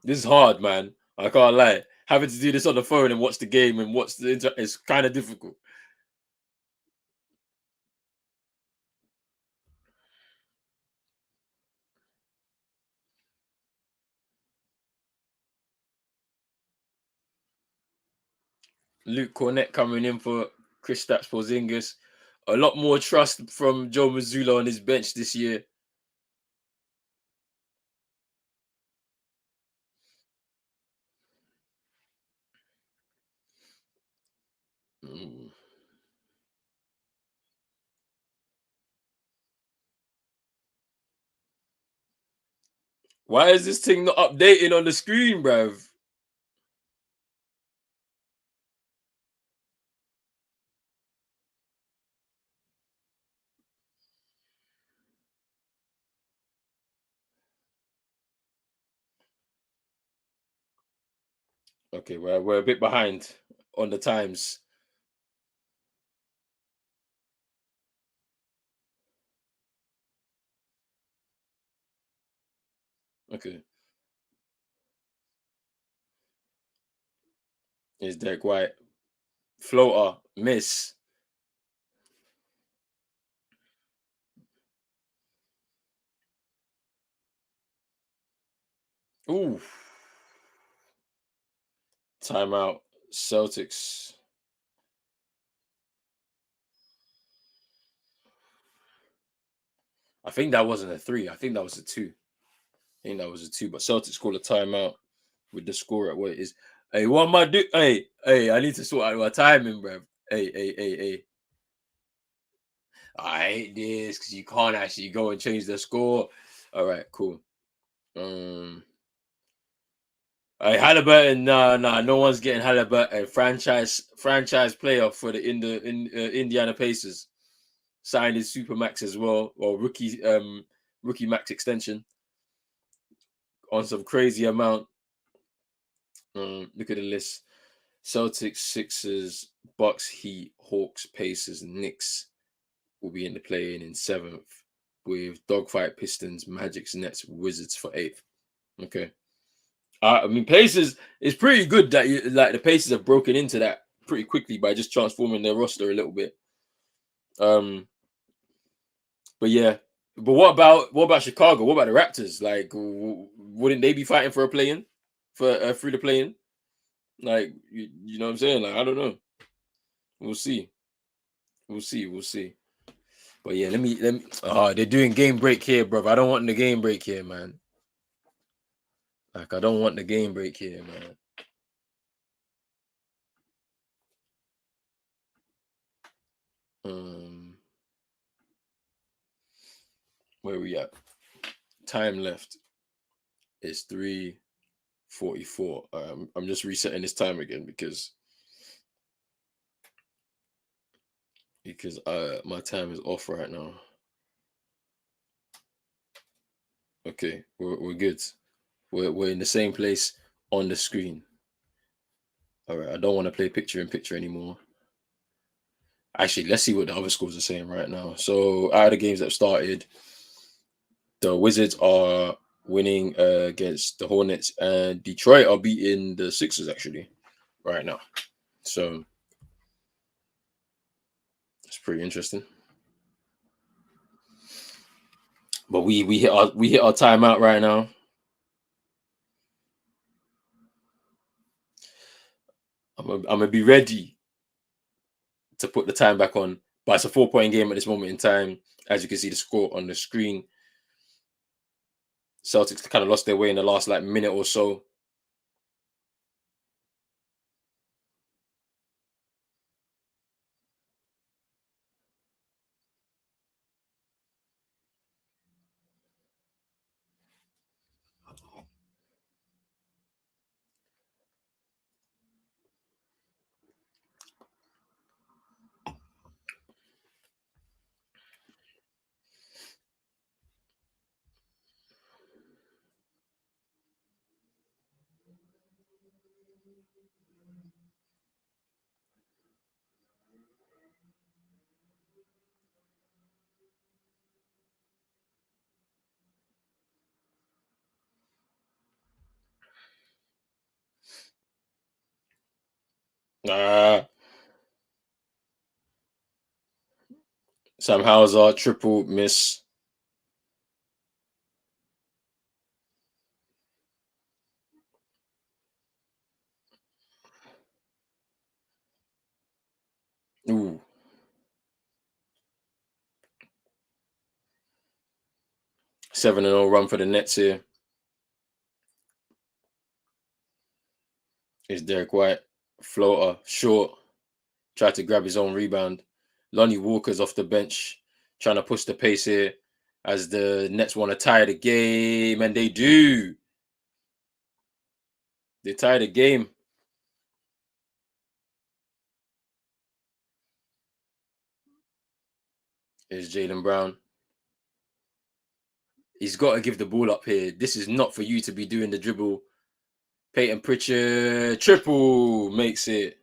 This is hard, man. I can't lie. Having to do this on the phone and watch the game and watch the it's kind of difficult. Luke Cornett coming in for Kristaps Porzingis. A lot more trust from Joe Mazzulla on his bench this year. Mm. Why is this thing not updating on the screen, bruv? Okay, we're a bit behind on the times. Okay, is Derek White floater miss? Ooh, Timeout. Celtics. I think that wasn't a 3. I think that was a 2. I think that was a 2. But Celtics call a timeout with the score at what it is. Hey, what am I doing? Hey, I need to sort out my timing, bro. Hey. I hate this because you can't actually go and change the score. All right, cool. Hey, Halliburton, nah, no one's getting Halliburton. Franchise player for the Indiana Pacers. Signed his supermax as well, or rookie max extension on some crazy amount. Look at the list: Celtics, Sixers, Bucks, Heat, Hawks, Pacers, Knicks will be in the play-in in 7th, with Dogfight, Pistons, Magics, Nets, Wizards for 8th. Okay. I mean, Pacers is pretty good that the Pacers have broken into that pretty quickly by just transforming their roster a little bit. But yeah, but what about Chicago? What about the Raptors? Like, wouldn't they be fighting for a play-in, for through the play-in? Like, you know what I'm saying? Like, I don't know. We'll see. We'll see. But yeah, let me. Oh, they're doing game break here, bro. I don't want the game break here, man. Like, I don't want the game break here, man. Where we at? Time left is 3:44. I'm just resetting this time again because my time is off right now. Okay, we're good. We're in the same place on the screen. All right, I don't want to play picture in picture anymore. Actually, let's see what the other scores are saying right now. So, out of the games that have started, the Wizards are winning against the Hornets, and Detroit are beating the Sixers actually right now. So, it's pretty interesting. But we hit our timeout right now. I'm gonna be ready to put the time back on. But it's a 4-point game at this moment in time. As you can see the score on the screen. Celtics kind of lost their way in the last minute or so. Sam Hauser triple miss. Ooh. 7-0 run for the Nets here. Is Derek White. Floater, short. Tried to grab his own rebound. Lonnie Walker's off the bench, trying to push the pace here as the Nets want to tie the game, and they do. They tie the game. Is Jaylen Brown. He's got to give the ball up here. This is not for you to be doing the dribble. Peyton Pritchard, triple, makes it.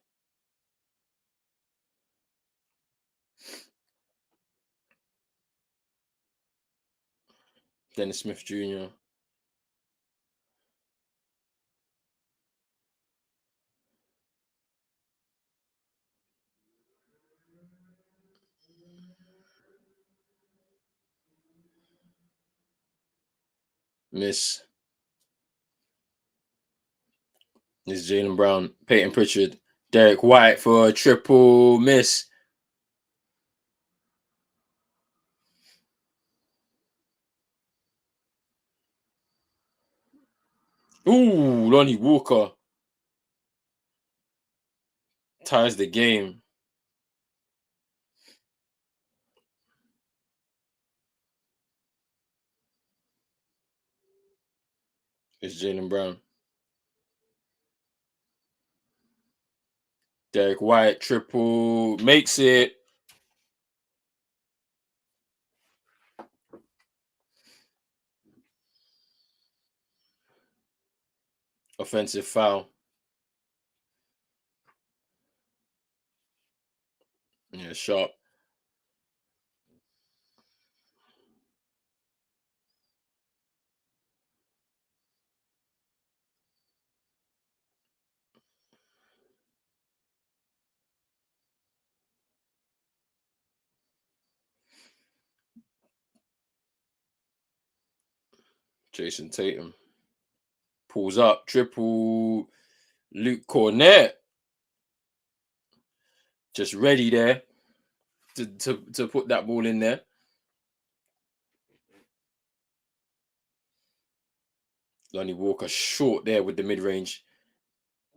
Dennis Smith Jr. Miss. This is Jaylen Brown, Peyton Pritchard, Derek White for a triple miss. Ooh, Lonnie Walker ties the game. It's Jaylen Brown. Derek White, triple, makes it. Offensive foul. Yeah, sharp. Jason Tatum pulls up, triple. Luke Cornett just ready there to put that ball in there. Lonnie Walker short there with the mid range.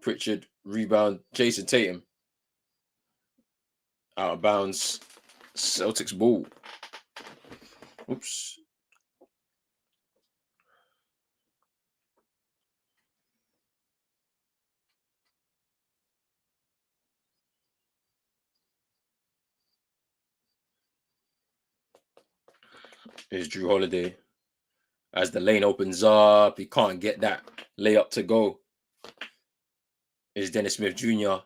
Pritchard rebound. Jason Tatum out of bounds. Celtics ball. Oops. Here's Drew Holiday. As the lane opens up, he can't get that layup to go. Is Dennis Smith Jr.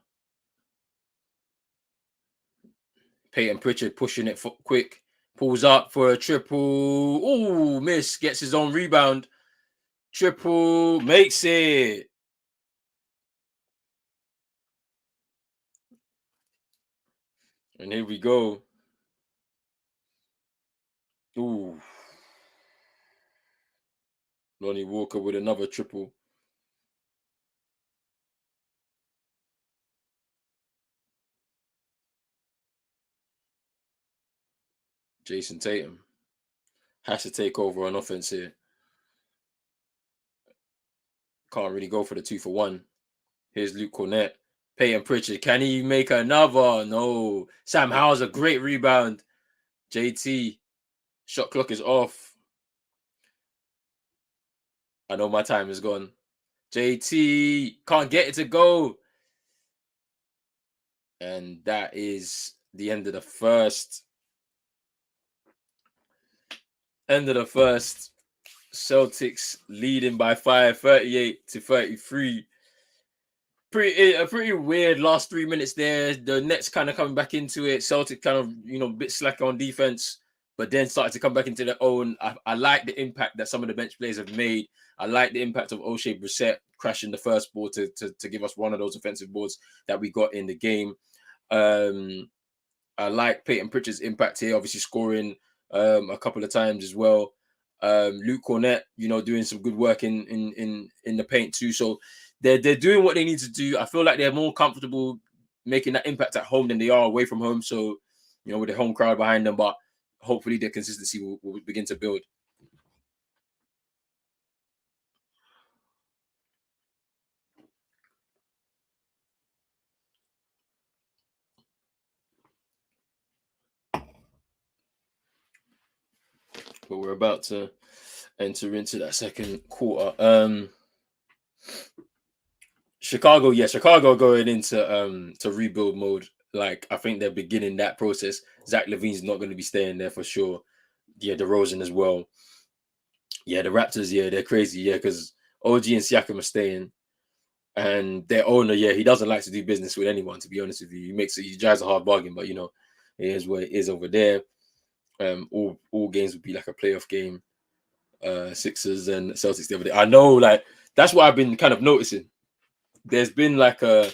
Peyton Pritchard pushing it quick. Pulls up for a triple. Ooh, miss. Gets his own rebound. Triple. Makes it. And here we go. Ooh. Lonnie Walker with another triple. Jason Tatum has to take over on offense here. Can't really go for the 2-for-1. Here's Luke Cornett. Peyton Pritchard. Can he make another? No. Sam Howell's a great rebound. JT. Shot clock is off. I know my time is gone. JT can't get it to go. And that is the end of the first. End of the first. Celtics leading by 5, 38-33. A pretty weird last 3 minutes there. The Nets kind of coming back into it. Celtic kind of, a bit slack on defense, but then started to come back into their own. I like the impact that some of the bench players have made. I like the impact of O'Shea Brissett crashing the first ball to give us one of those offensive boards that we got in the game. I like Peyton Pritchard's impact here, obviously scoring a couple of times as well. Luke Cornett, doing some good work in the paint too. So they're doing what they need to do. I feel like they're more comfortable making that impact at home than they are away from home. So, with the home crowd behind them, but hopefully their consistency will begin to build. But we're about to enter into that second quarter. Chicago going into to rebuild mode. Like, I think they're beginning that process. Zach LaVine's not going to be staying there for sure. Yeah, DeRozan as well. Yeah, the Raptors, yeah, they're crazy. Yeah, because OG and Siakam are staying, and their owner, yeah, he doesn't like to do business with anyone. To be honest with you, he drives a hard bargain, but it is what it is over there. All games would be like a playoff game. Sixers and Celtics the other day. I know, like, that's what I've been kind of noticing. There's been like a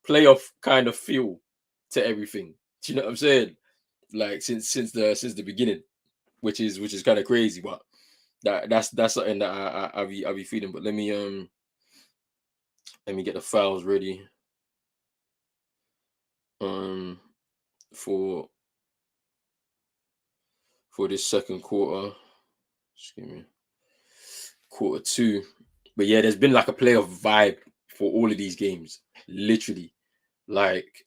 playoff kind of feel to everything. Do you know what I'm saying? Like, since the beginning, which is kind of crazy, but that's something that I be feeling. But let me Let me get the files ready. Um, for this second quarter. Just give me quarter two. But yeah, there's been like a playoff vibe for all of these games. Literally. Like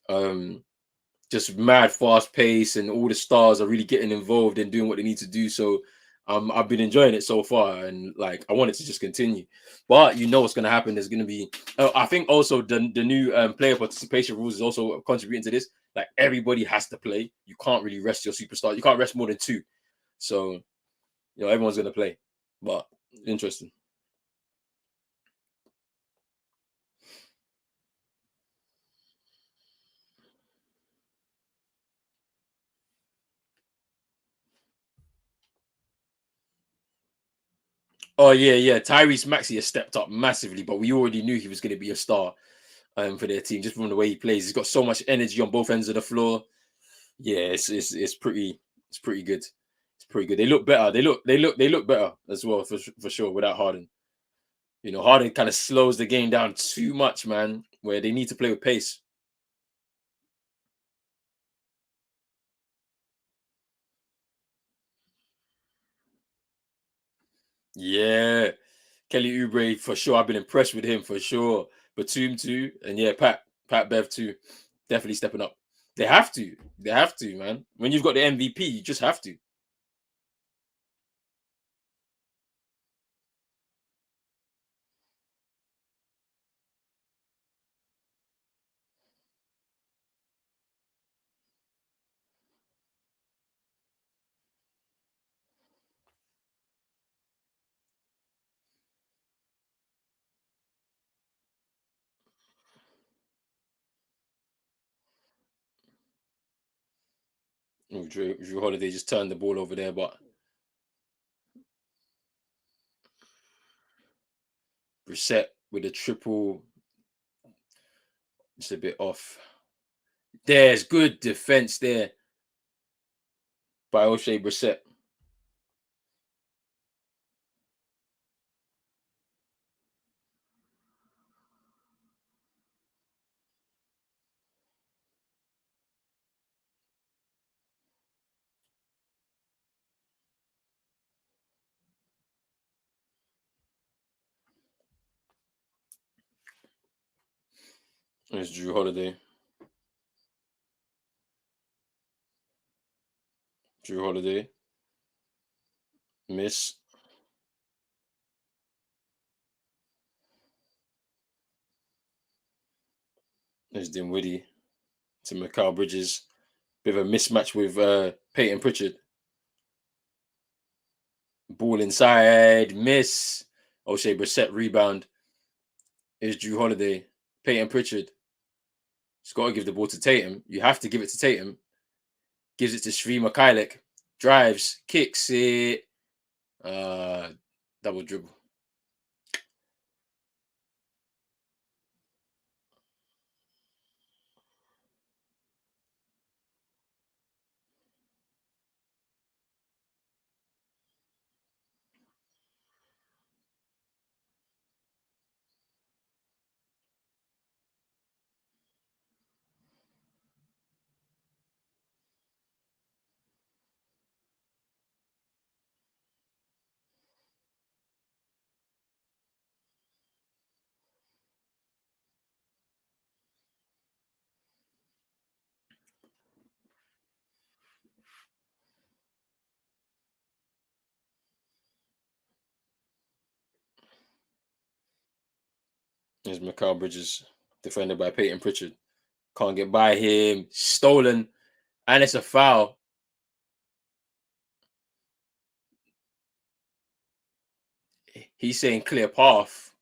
just mad fast pace, and all the stars are really getting involved and doing what they need to do. So I've been enjoying it so far, and like I want it to just continue. But you know what's going to happen? There's going to be, I think also the new player participation rules is also contributing to this. Like everybody has to play. You can't really rest your superstar. You can't rest more than two. So everyone's going to play. But interesting. Oh yeah, yeah. Tyrese Maxey has stepped up massively, but we already knew he was going to be a star for their team just from the way he plays. He's got so much energy on both ends of the floor. Yeah, it's pretty good. It's pretty good. They look better. They look better as well for sure without Harden. Harden kind of slows the game down too much, man. Where they need to play with pace. Yeah, Kelly Oubre for sure. I've been impressed with him for sure. Batum too, and yeah, Pat Bev too. Definitely stepping up. They have to. They have to, man. When you've got the MVP, you just have to. Drew Holiday just turned the ball over there, but Brissett with a triple, just a bit off. There's good defense there by O'Shea Brissett. There's Drew Holiday. Drew Holiday. Miss. There's Dinwiddie to Mikal Bridges. Bit of a mismatch with Peyton Pritchard. Ball inside. Miss. O'Shea Brissett rebound. Is Drew Holiday. Peyton Pritchard. He's got to give the ball to Tatum. You have to give it to Tatum. Gives it to Svi Mikhailuk. Drives. Kicks it. Uh, Double dribble. There's Mikal Bridges. Defended by Peyton Pritchard. Can't get by him. Stolen. And it's a foul. He's saying clear path.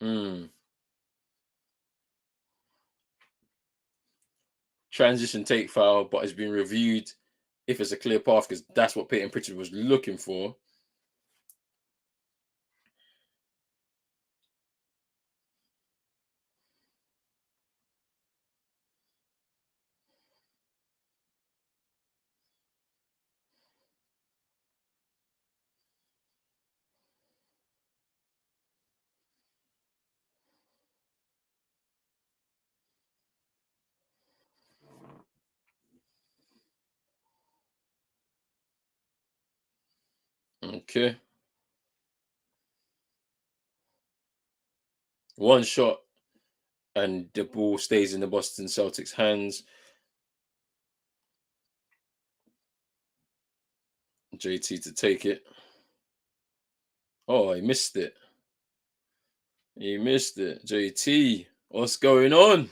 Mm. Transition take foul, but it's been reviewed if it's a clear path because that's what Peyton Pritchard was looking for. Okay. One shot and the ball stays in the Boston Celtics' hands. JT to take it. Oh, he missed it. He missed it. JT, what's going on?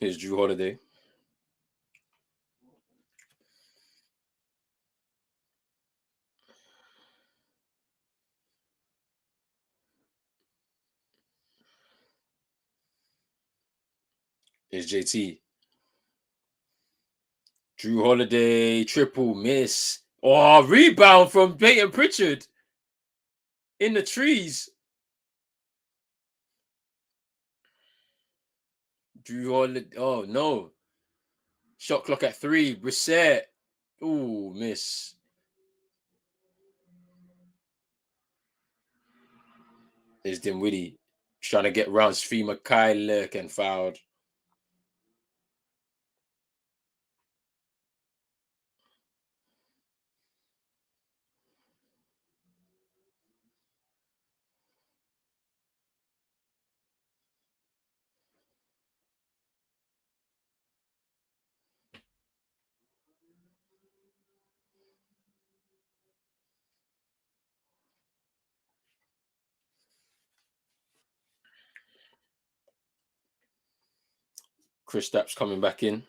Here's Drew Holiday. Here's JT. Drew Holiday, triple miss. Oh, rebound from Peyton Pritchard in the trees. Drew Holiday. Oh, no. Shot clock at 3. Brissett. Ooh, miss. There's Dinwiddie trying to get round Svi Mikhailuk and fouled. Kristaps coming back in.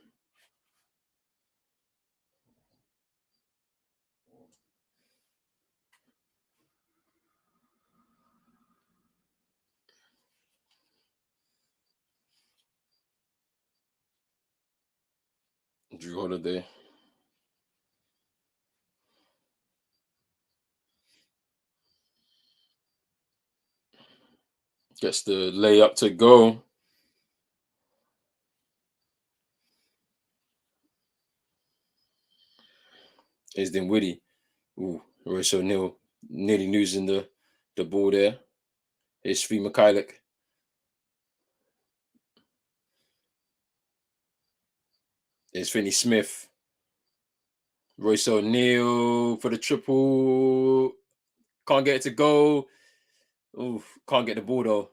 Drew Holiday. Gets the layup to go. Is Dinwiddie. Ooh, Royce O'Neal nearly losing the ball there. Here's Svi Mikhailuk. Here's Finney Smith. Royce O'Neal for the triple. Can't get it to go. Ooh, can't get the ball though.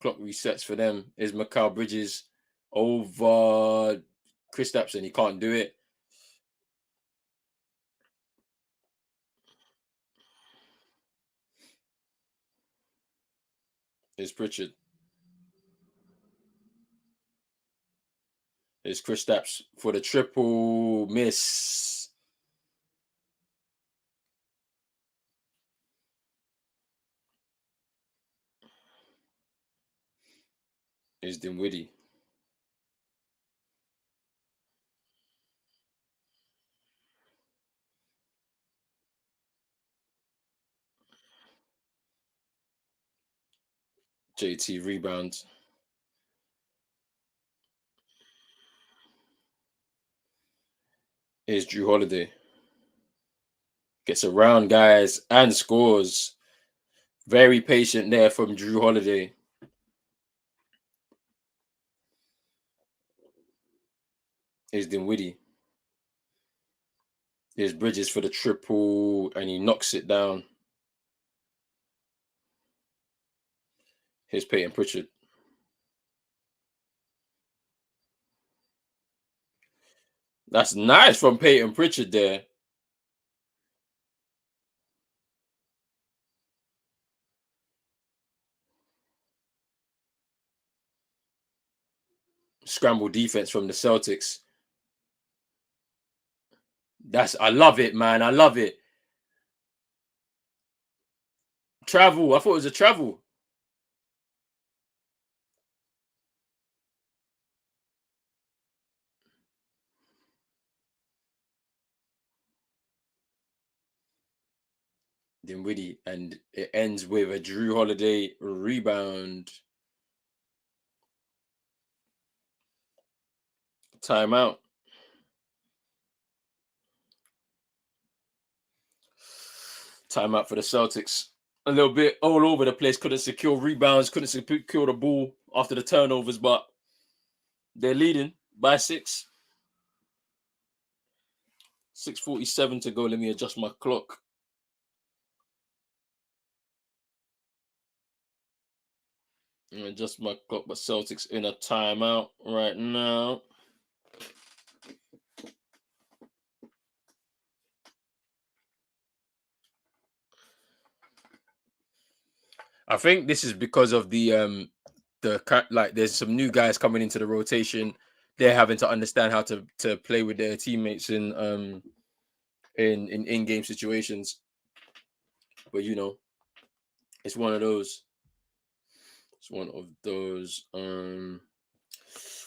Clock resets for them. Is Mikal Bridges over Kristaps and he can't do it. Is Pritchard. Is Kristaps for the triple miss. Is Dinwiddie. JT rebounds. Is Drew Holiday. Gets around guys and scores. Very patient there from Drew Holiday. Is Dinwiddie. Here's Bridges for the triple and he knocks it down. Here's Peyton Pritchard. That's nice from Peyton Pritchard there. Scramble defense from the Celtics. I love it, man. I love it. Travel. I thought it was a travel. Dinwiddie, and it ends with a Drew Holiday rebound. Timeout. Timeout for the Celtics. A little bit all over the place. Couldn't secure rebounds. Couldn't secure the ball after the turnovers, but they're leading by 6. 6:47 to go. Let me adjust my clock. Adjust my clock. But Celtics in a timeout right now. I think this is because of like there's some new guys coming into the rotation. They're having to understand how to play with their teammates in game situations. But it's one of those. It's one of those.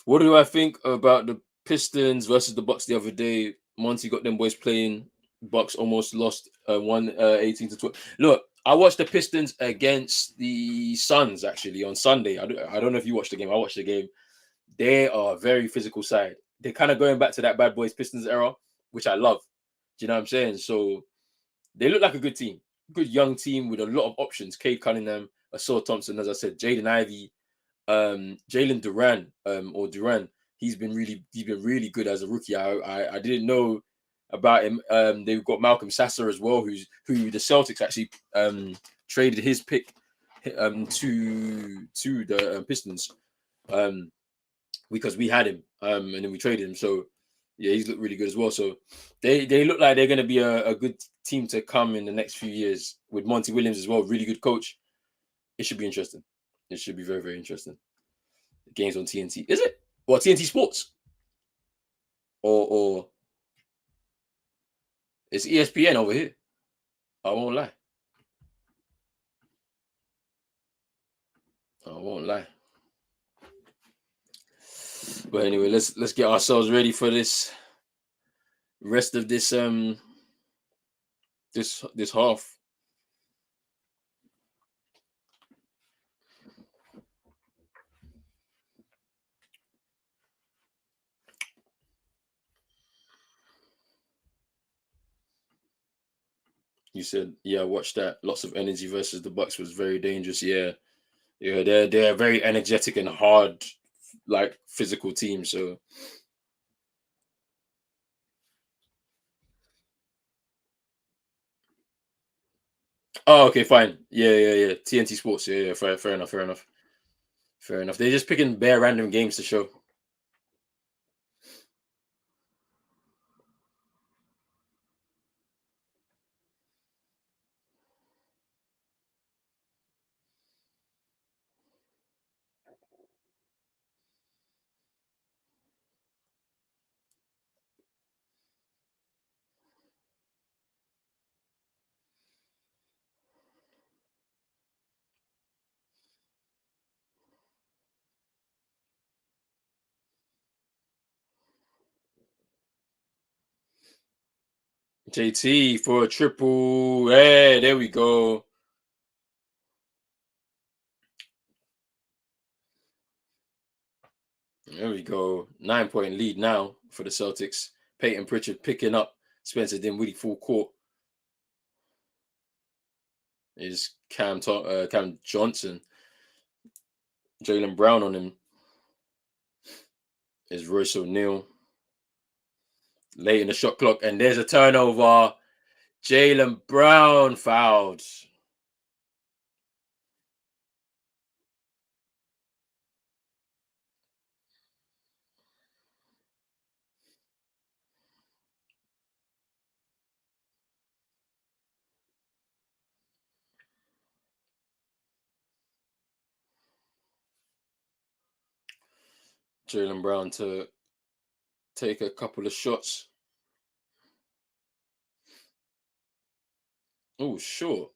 What do I think about the Pistons versus the Bucks the other day? Monty got them boys playing. Bucks almost lost 18 to 12. Look, I watched the Pistons against the Suns actually on Sunday. I don't know if you watched the game. I watched the game. They are a very physical side. They're kind of going back to that bad boys Pistons era, which I love. Do you know what I'm saying? So they look like a good team, good young team with a lot of options. Cade Cunningham, Assault Thompson, as I said, Jaden Ivey, Jalen Duran, or Duran. He's been really good as a rookie. I didn't know about him. They've got Malcolm Sasser as well, who the Celtics actually traded his pick to the Pistons because we had him and then we traded him. So yeah, he's looked really good as well. So they look like they're going to be a good team to come in the next few years with Monty Williams as well. Really good coach. It should be interesting. It should be very, very interesting. The game's on TNT. Is it? Well, TNT Sports or it's ESPN over here. I won't lie. I won't lie. But anyway, let's get ourselves ready for this rest of this half. You said, yeah, watch that. Lots of energy versus the Bucks was very dangerous. Yeah, yeah, they're a very energetic and hard, like physical team. So, oh, okay, fine. Yeah, yeah, yeah. TNT Sports. Yeah, yeah. Fair enough. Fair enough. Fair enough. They're just picking bare random games to show. JT for a triple. Hey, there we go. There we go. 9 point lead now for the Celtics. Peyton Pritchard picking up Spencer Dinwiddie full court. Is Cam Johnson. Jalen Brown on him. Is Royce O'Neal. Late in the shot clock, and there's a turnover. Jalen Brown fouled. Jalen Brown to take a couple of shots. Oh, sure.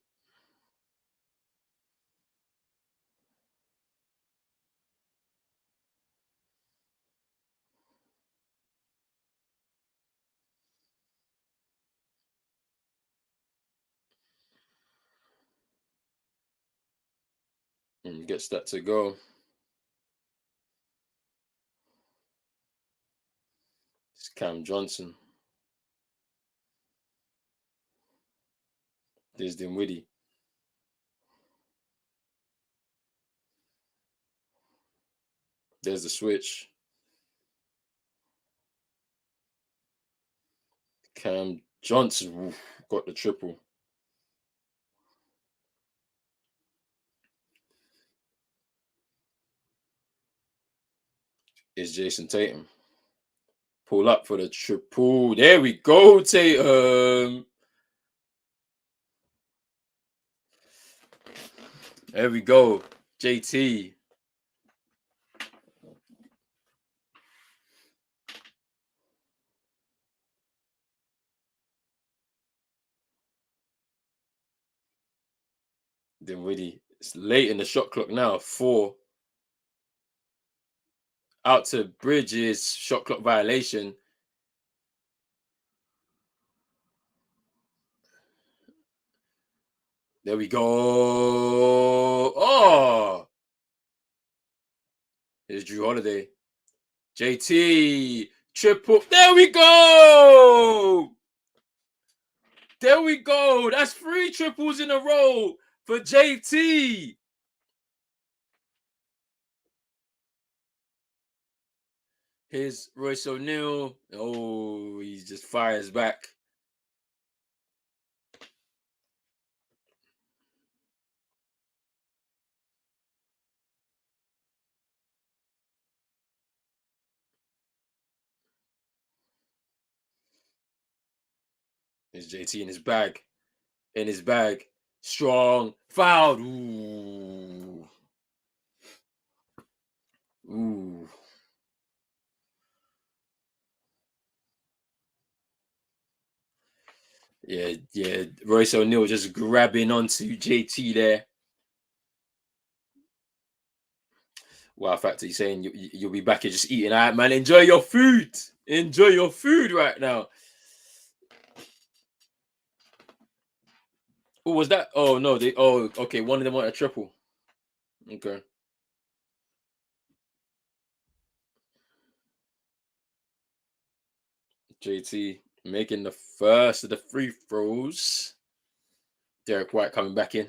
And gets that to go. It's Cam Johnson. There's Dinwiddie. There's the switch. Cam Johnson got the triple. It's Jason Tatum. Pull up for the triple. There we go, Tatum. There we go, JT. Dinwiddie. It's late in the shot clock now. 4. Out to Bridges. Shot clock violation. There we go. Oh. Here's Drew Holiday. JT. Triple. There we go. There we go. That's 3 triples in a row for JT. Here's Royce O'Neal. Oh, he just fires back. There's JT in his bag. In his bag. Strong. Fouled. Ooh. Ooh. Yeah. Royce O'Neal just grabbing onto JT there. Wow, Factor, he's saying you'll be back here just eating. All right, man. Enjoy your food. Enjoy your food right now. Oh, was that? Oh, no. Okay. One of them want a triple. Okay. JT making the first of the free throws. Derek White coming back in.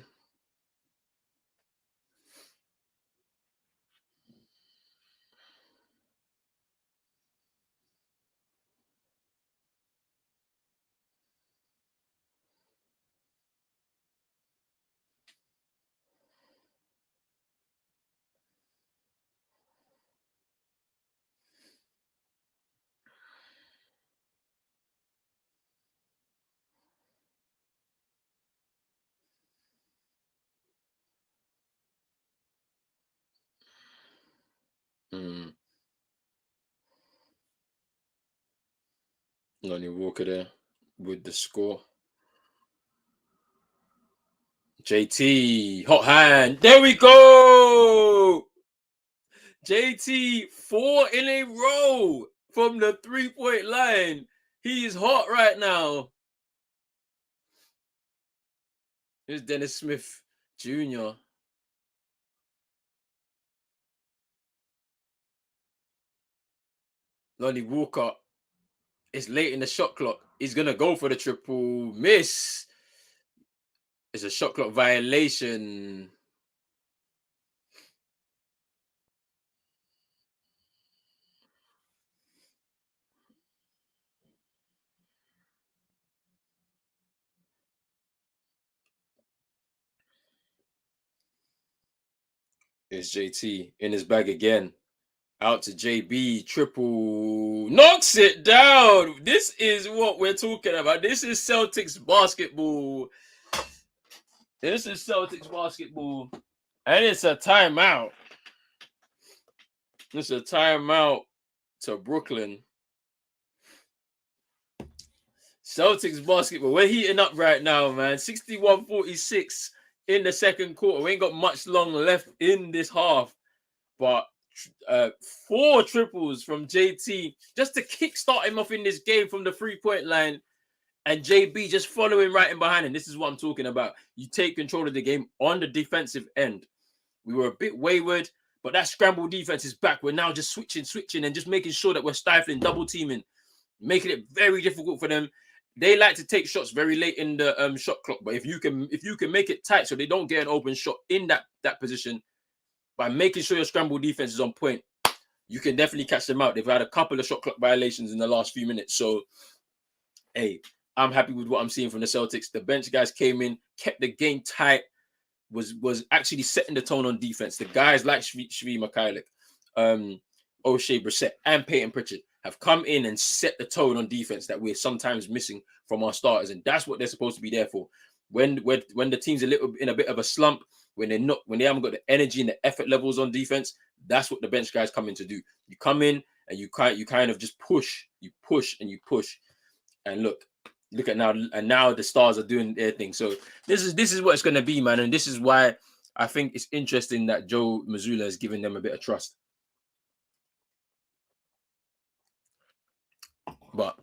Lonnie Walker there with the score. JT, hot hand. There we go. JT, 4 in a row from the 3-point line. He is hot right now. Here's Dennis Smith Jr. Lonnie Walker. It's late in the shot clock. He's going to go for the triple. Miss. It's a shot clock violation. It's JT in his bag again. Out to JB, triple, knocks it down. This is what we're talking about. This is Celtics basketball. This is Celtics basketball. And it's a timeout. It's a timeout to Brooklyn. Celtics basketball. We're heating up right now, man. 61-46 in the second quarter. We ain't got much long left in this half. But 4 triples from JT just to kickstart him off in this game from the 3-point line. And JB just following right in behind him. This is what I'm talking about. You take control of the game on the defensive end. We were a bit wayward, but that scramble defense is back. We're now just switching, and just making sure that we're stifling, double teaming, making it very difficult for them. They like to take shots very late in the shot clock, but if you can make it tight so they don't get an open shot in that position, by making sure your scramble defense is on point, you can definitely catch them out. They've had a couple of shot clock violations in the last few minutes. So, hey, I'm happy with what I'm seeing from the Celtics. The bench guys came in, kept the game tight, was actually setting the tone on defense. The guys like Shvi Mikhailuk, O'Shea Brissett, and Peyton Pritchard have come in and set the tone on defense that we're sometimes missing from our starters, and that's what they're supposed to be there for. When the team's in a bit of a slump, when they haven't got the energy and the effort levels on defense, that's what the bench guys come in to do. You come in and you kind of just push, and look at now, and now the stars are doing their thing. So this is what it's going to be, man, and this is why I think it's interesting that Joe Mazzulla has given them a bit of trust. But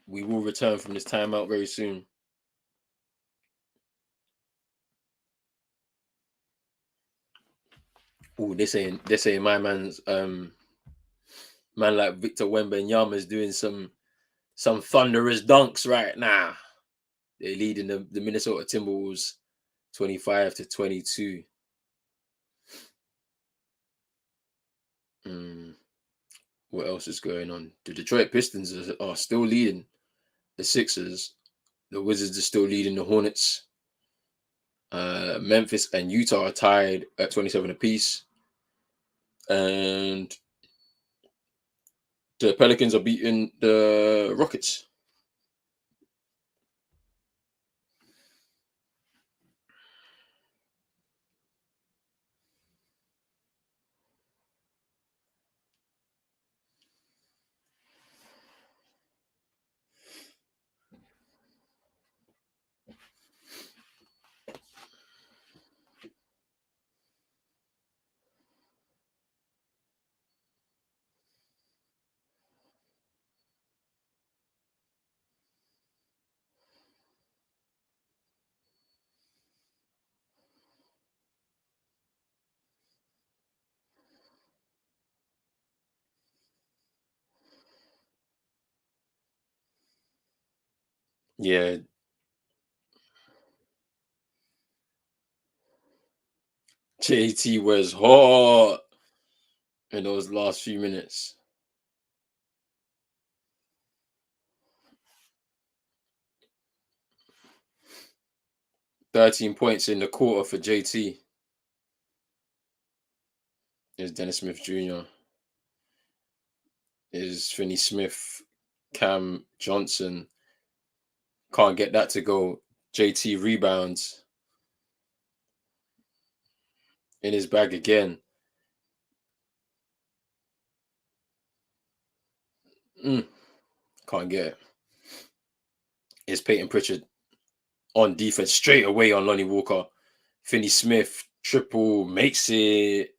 we will return from this timeout very soon. Oh, they're saying my man's man like Victor Wembanyama is doing some thunderous dunks right now. They're leading the Minnesota Timberwolves 25-22. What else is going on? The Detroit Pistons are still leading the Sixers. The Wizards are still leading the Hornets. Memphis and Utah are tied at 27 apiece. And the Pelicans are beating the Rockets. Yeah. JT was hot in those last few minutes. "13 points in the quarter for JT." Is Dennis Smith Jr. Is Finney Smith, Cam Johnson. Can't get that to go. JT rebounds. In his bag again. Can't get it. Is Peyton Pritchard on defense straight away on Lonnie Walker. Finney Smith triple makes it.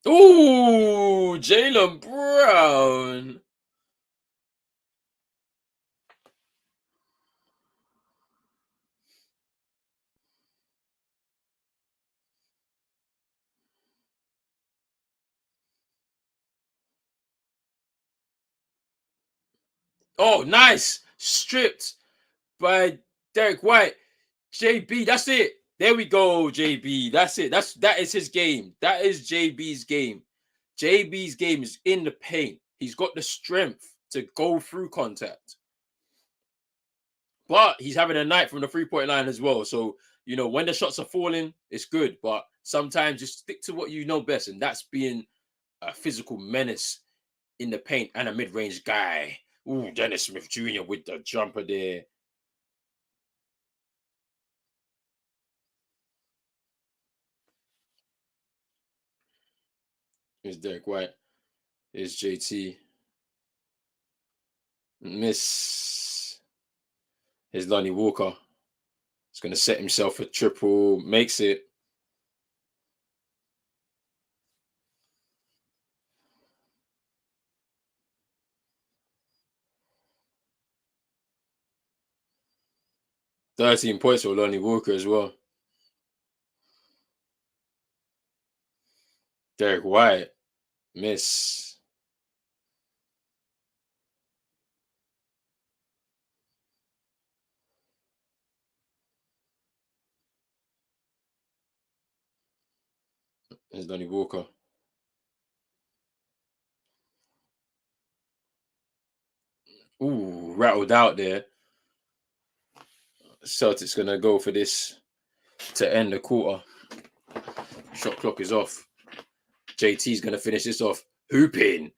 Ooh, Jaylen Brown. Oh, nice. Stripped by Derek White. JB, that's it. There we go, JB. That's it. That is his game. That is JB's game. JB's game is in the paint. He's got the strength to go through contact. But he's having a night from the 3-point line as well. So, when the shots are falling, it's good. But sometimes just stick to what you know best, and that's being a physical menace in the paint and a mid-range guy. Ooh, Dennis Smith Jr. with the jumper there. Here's Derek White. Here's JT. Miss. Here's Lonnie Walker. He's going to set himself a triple. Makes it. "13 points for Lonnie Walker as well. Derek White. Miss. Here's Lonnie Walker. Ooh, rattled out there. Celtics going to go for this to end the quarter. Shot clock is off. JT's going to finish this off. Hooping.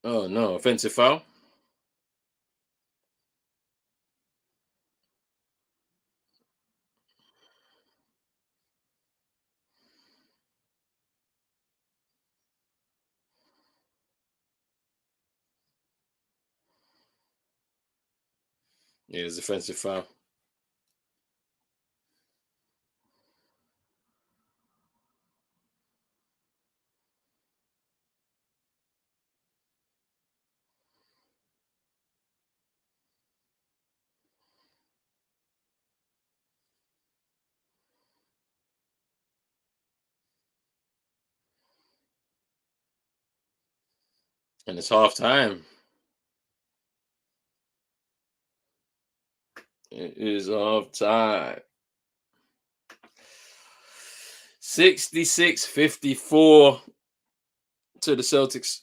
Oh, no. Offensive foul. Yeah, it's offensive foul. And it's half time. It is half time. 66-54 to the Celtics.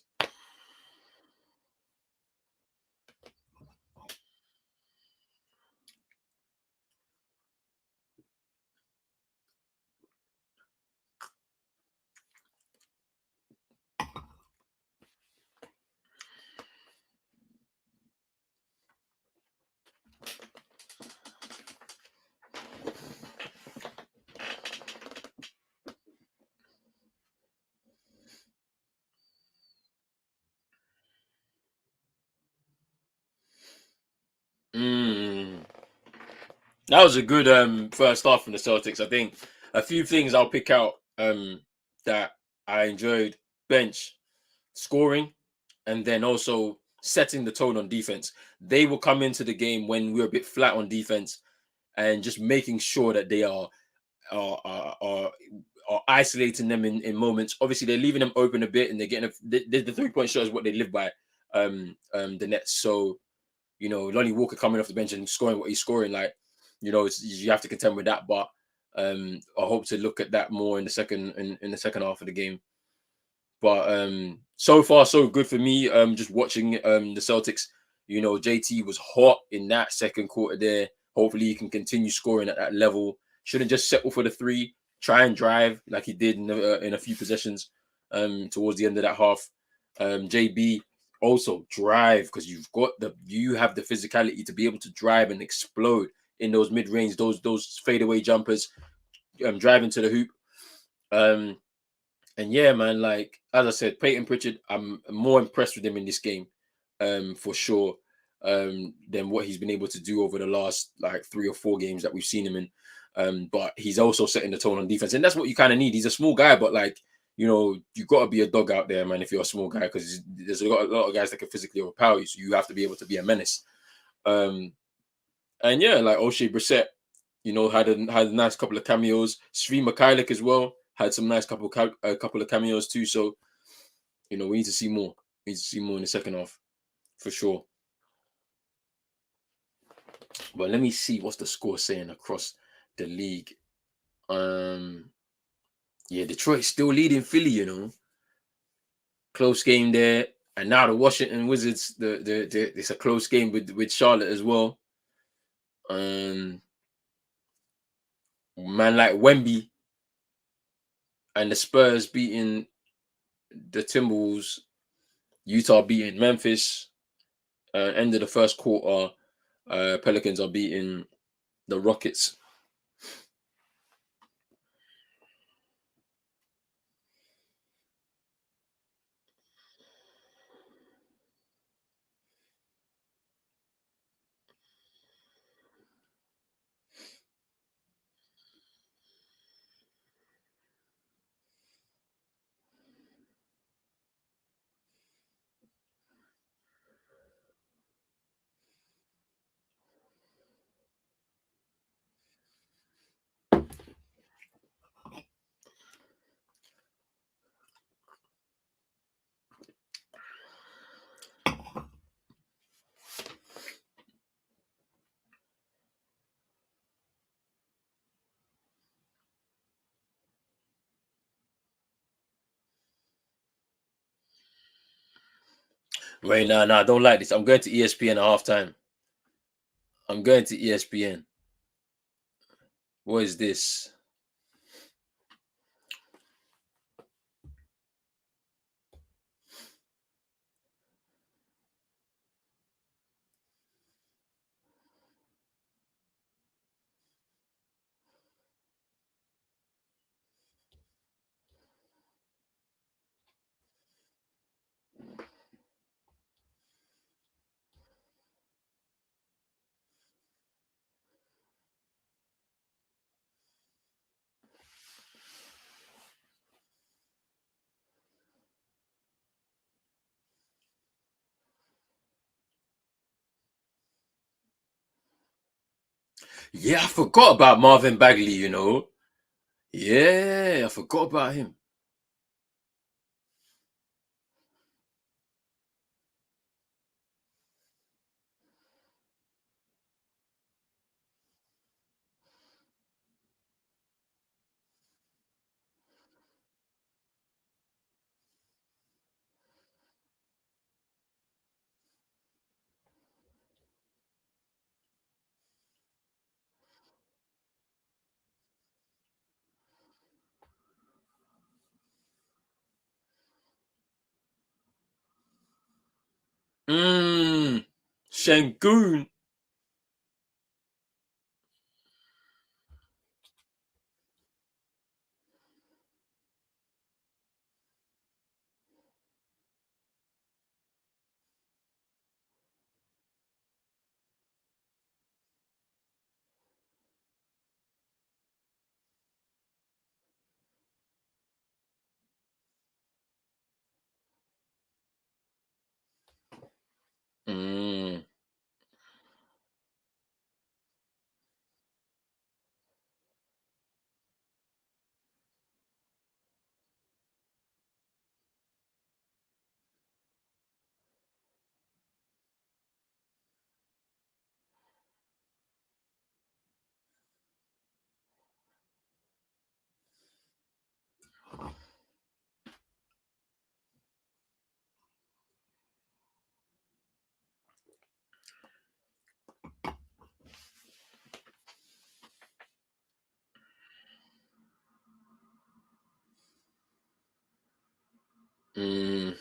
That was a good first half from the Celtics. I think a few things I'll pick out that I enjoyed: bench scoring, and then also setting the tone on defense. They will come into the game when we're a bit flat on defense, and just making sure that they are are, are, are isolating them in moments. Obviously, they're leaving them open a bit, and they're getting the 3-point shot is what they live by. The Nets. So Lonnie Walker coming off the bench and scoring what he's scoring, like you have to contend with that. But I hope to look at that more in the second half of the game. But so far so good for me. Just watching the Celtics. JT was hot in that second quarter there. Hopefully he can continue scoring at that level. Shouldn't just settle for the three. Try and drive like he did in a few possessions towards the end of that half. JB also drive, because you have the physicality to be able to drive and explode in those mid range, those fadeaway jumpers, driving to the hoop. And yeah, man, like as I said, Peyton Pritchard, I'm more impressed with him in this game, for sure, than what he's been able to do over the last like 3 or 4 games that we've seen him in. But he's also setting the tone on defense, and that's what you kind of need. He's a small guy, but like you've got to be a dog out there, man. If you're a small guy, because there's a lot of guys that can physically overpower you, so you have to be able to be a menace. And yeah, like O'Shea Brissett, had a nice couple of cameos. Sri Mikhailuk as well had some nice couple of cameos too. So we need to see more. We need to see more in the second half for sure. But let me see what's the score saying across the league. Yeah, Detroit's still leading Philly. Close game there. And now the Washington Wizards, it's a close game with Charlotte as well. Man like Wemby and the Spurs beating the Timberwolves, Utah beating Memphis, end of the first quarter, Pelicans are beating the Rockets. Wait, no, I don't like this. I'm going to ESPN at halftime. I'm going to ESPN. What is this? Yeah, I forgot about Marvin Bagley, you know. Yeah, I forgot about him. Mmm. Shengun. Mm. Mm.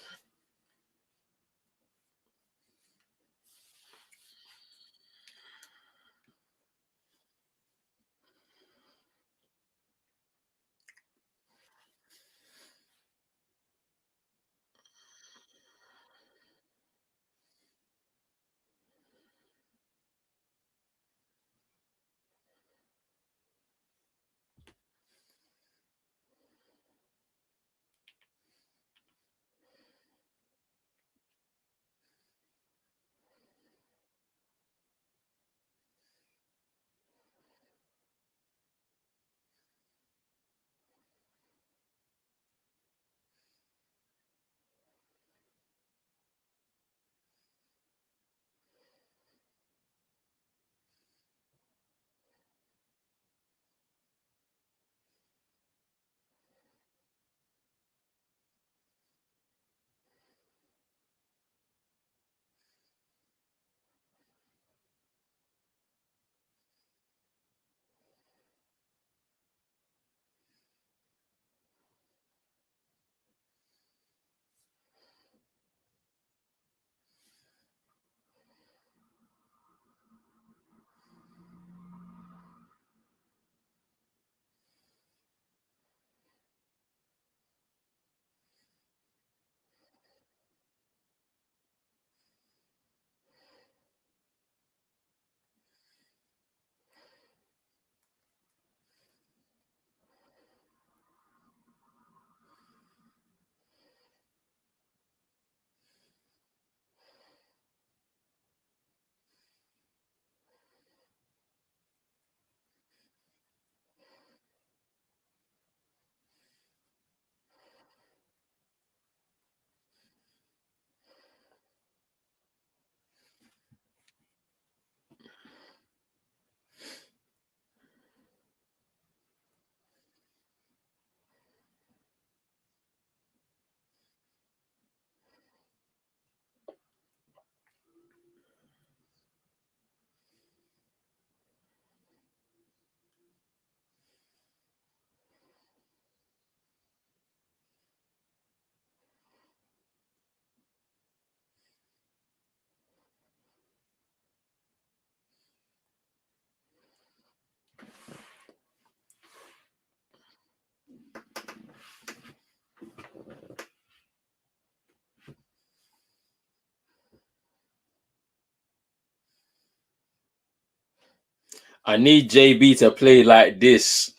I need JB to play like this.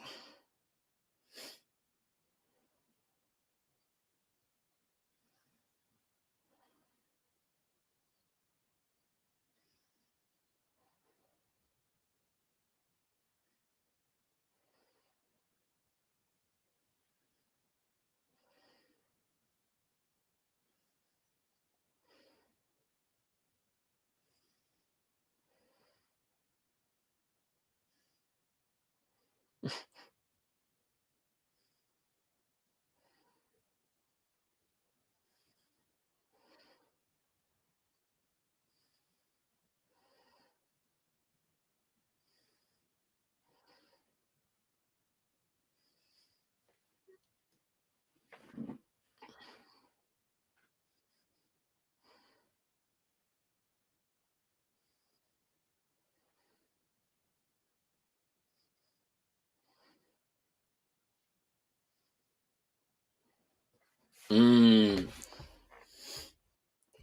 Mm.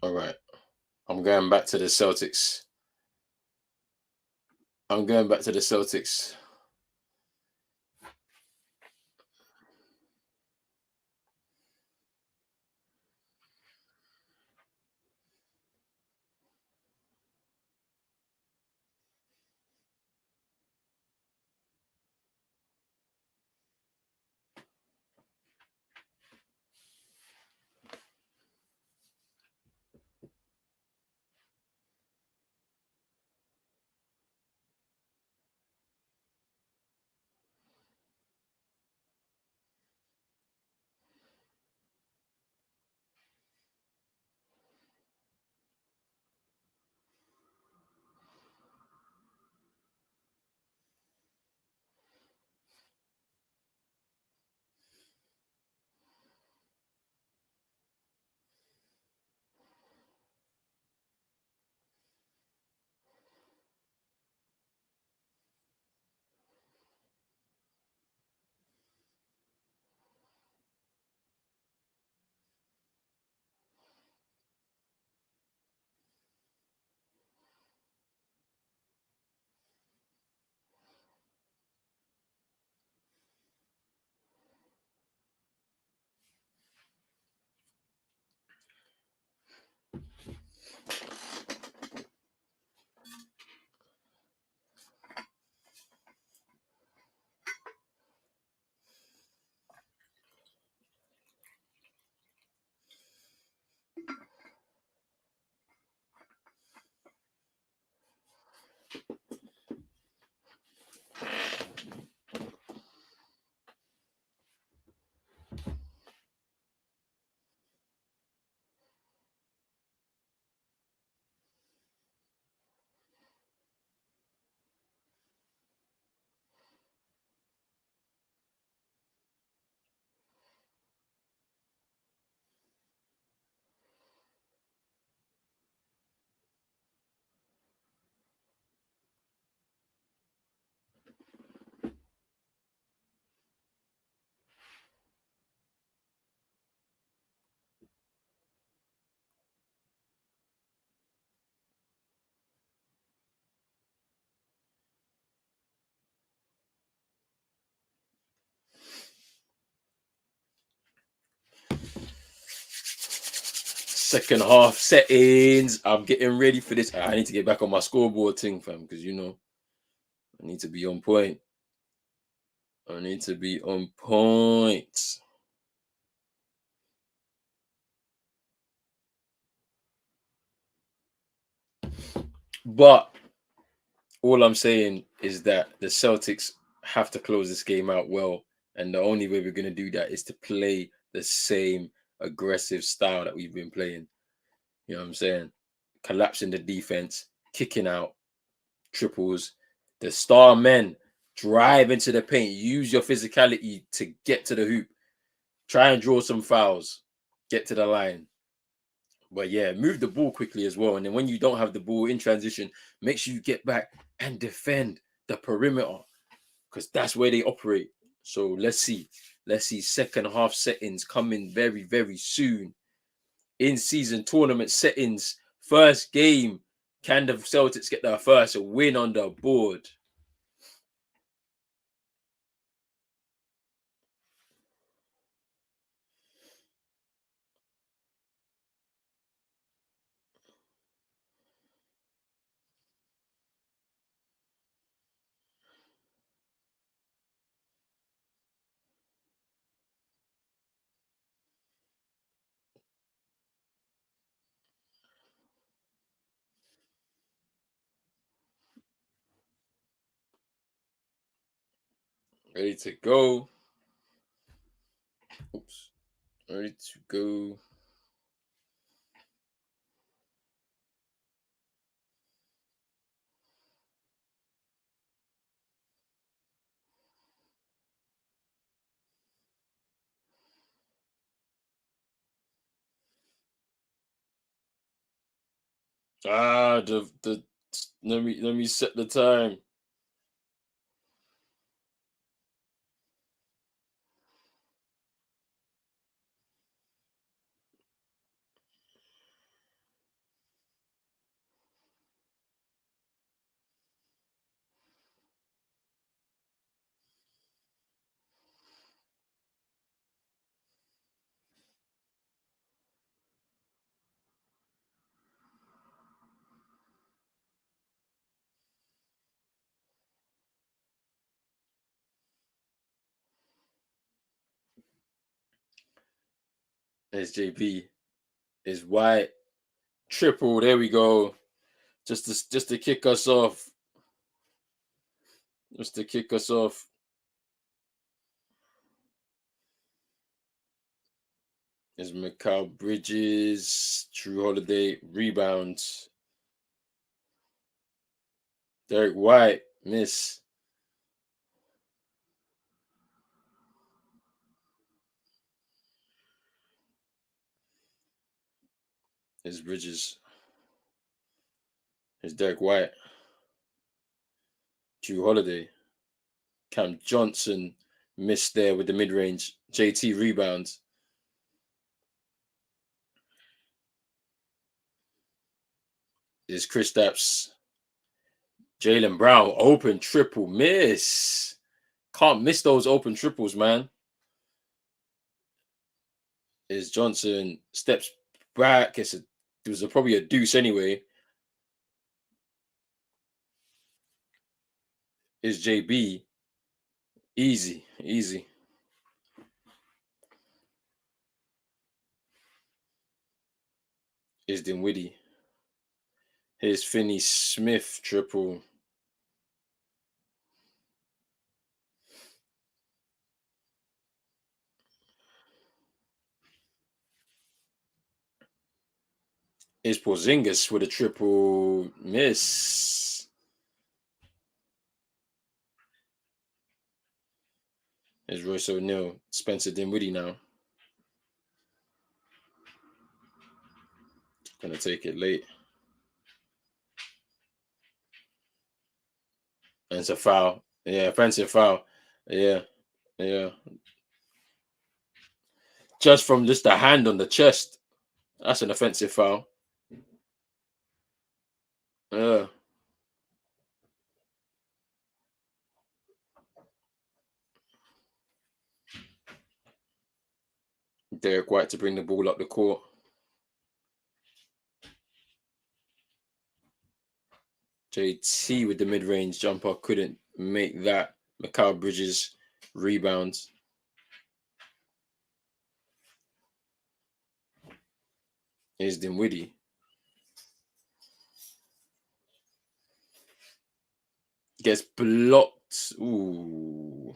All right. I'm going back to the Celtics. I'm going back to the Celtics. Second half settings. I'm getting ready for this. I need to get back on my scoreboard thing, fam, because I need to be on point. I need to be on point. But all I'm saying is that the Celtics have to close this game out well. And the only way we're going to do that is to play the same aggressive style that we've been playing. You know what I'm saying? Collapsing the defense, kicking out, triples. The star men drive into the paint. Use your physicality to get to the hoop. Try and draw some fouls. Get to the line. But yeah, move the ball quickly as well. And then when you don't have the ball in transition, make sure you get back and defend the perimeter because that's where they operate. So let's see. Let's see second half settings coming very, very soon. In season tournament settings, first game. Can the Celtics get their first win on the board? Ready to go. Oops. Ready to go. The let me set the time. There's JB. Is White. Triple. There we go. Just to kick us off. Just to kick us off. Is Mikal Bridges. True Holiday. Rebounds. Derek White. Miss. Is Bridges. Is Derek White. True Holiday. Cam Johnson missed there with the mid range. JT rebounds. Is Kristaps. Jalen Brown open triple miss. Can't miss those open triples, man. Is Johnson steps back. It was probably a deuce anyway. Is JB. Easy, easy. Is Dinwiddie. Here's Finney Smith triple. Is Porzingis with a triple miss. Is Royce O'Neal. Spencer Dinwiddie now. Gonna take it late. And it's a foul. Yeah, offensive foul. Yeah, yeah. Just from just a hand on the chest. That's an offensive foul. Yeah. Derek White to bring the ball up the court. JT with the mid-range jumper couldn't make that. Mikal Bridges rebounds. Here's Dinwiddie. Gets blocked. Ooh.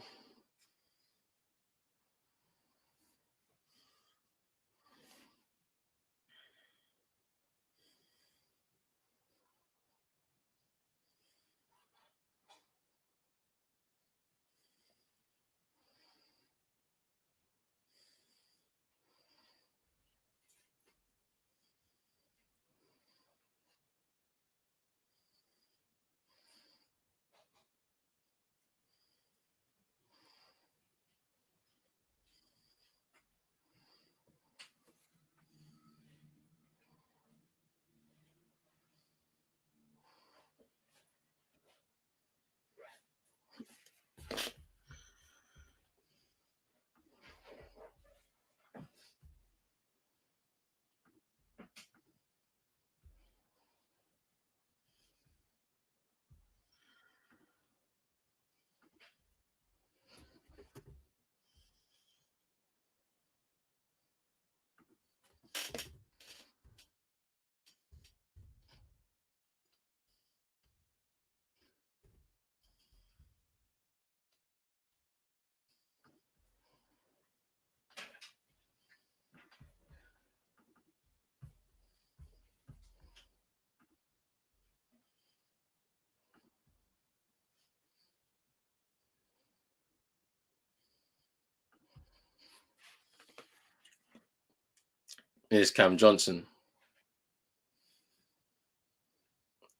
Here's Cam Johnson,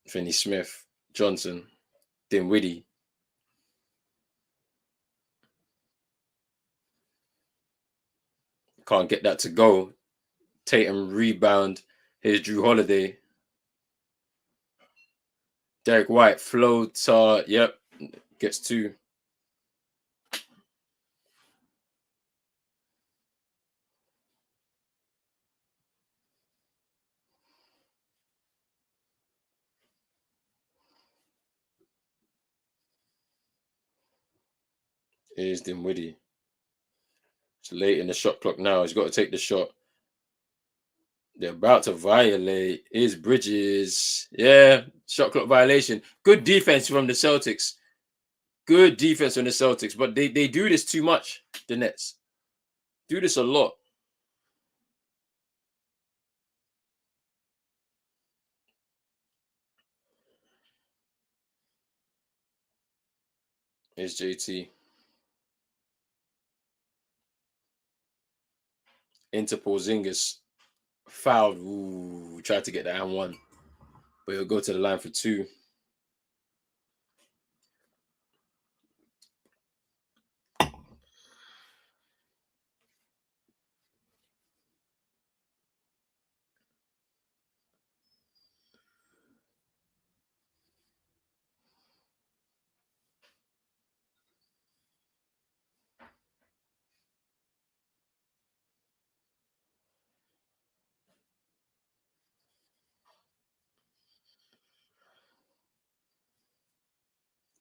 Finney Smith, Johnson, Dinwiddie. Can't get that to go. Tatum rebound. Here's Drew Holiday. Derek White floater. Yep, gets two. Here's Dinwiddie. It's late in the shot clock now. He's got to take the shot. They're about to violate. Here's Bridges. Yeah, shot clock violation. Good defense from the Celtics. Good defense from the Celtics. But they do this too much, the Nets. Do this a lot. Here's JT. Into Porzingis. Fouled. Ooh, tried to get the and one. But he'll go to the line for two.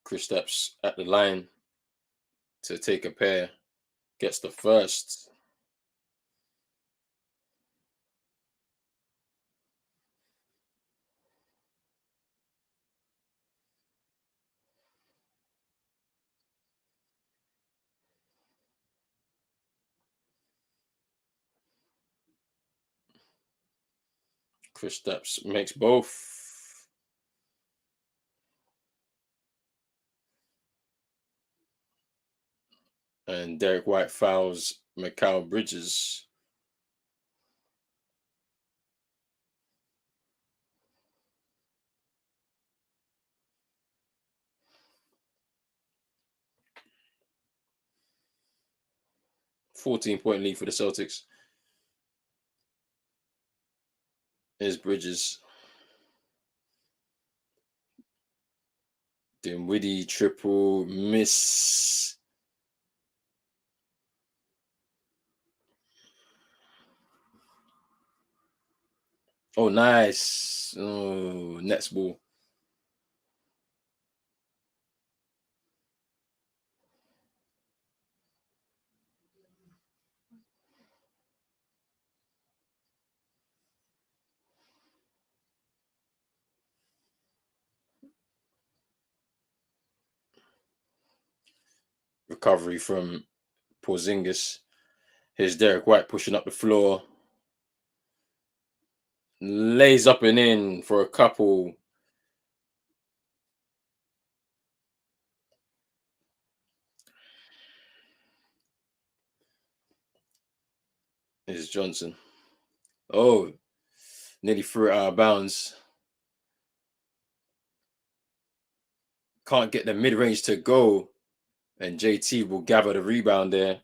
Kristaps at the line to take a pair. Gets the first. Kristaps makes both. And Derek White fouls Mikal Bridges. $14-point lead for the Celtics. Here's Bridges. Dinwiddie triple miss. Oh, nice. Oh, Nets ball. Recovery from Porzingis. Here's Derek White pushing up the floor. Lays up and in for a couple. Here's Johnson. Oh, nearly threw it out of bounds. Can't get the mid-range to go. And JT will gather the rebound there.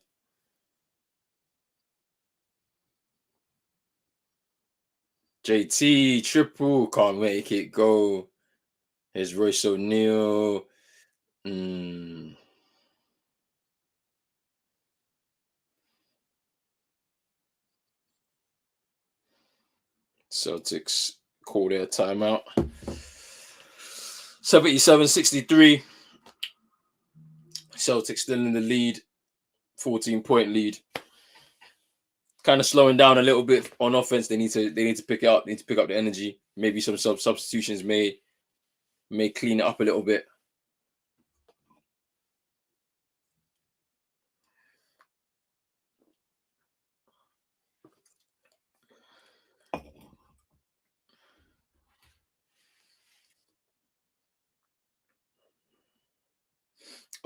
JT triple. Can't make it go. Here's Royce O'Neal. Celtics call their timeout. 77-63. Celtics still in the lead. 14-point lead. Kind of slowing down a little bit on offense. They need to pick it up. They need to pick up the energy. Maybe some substitutions may clean it up a little bit.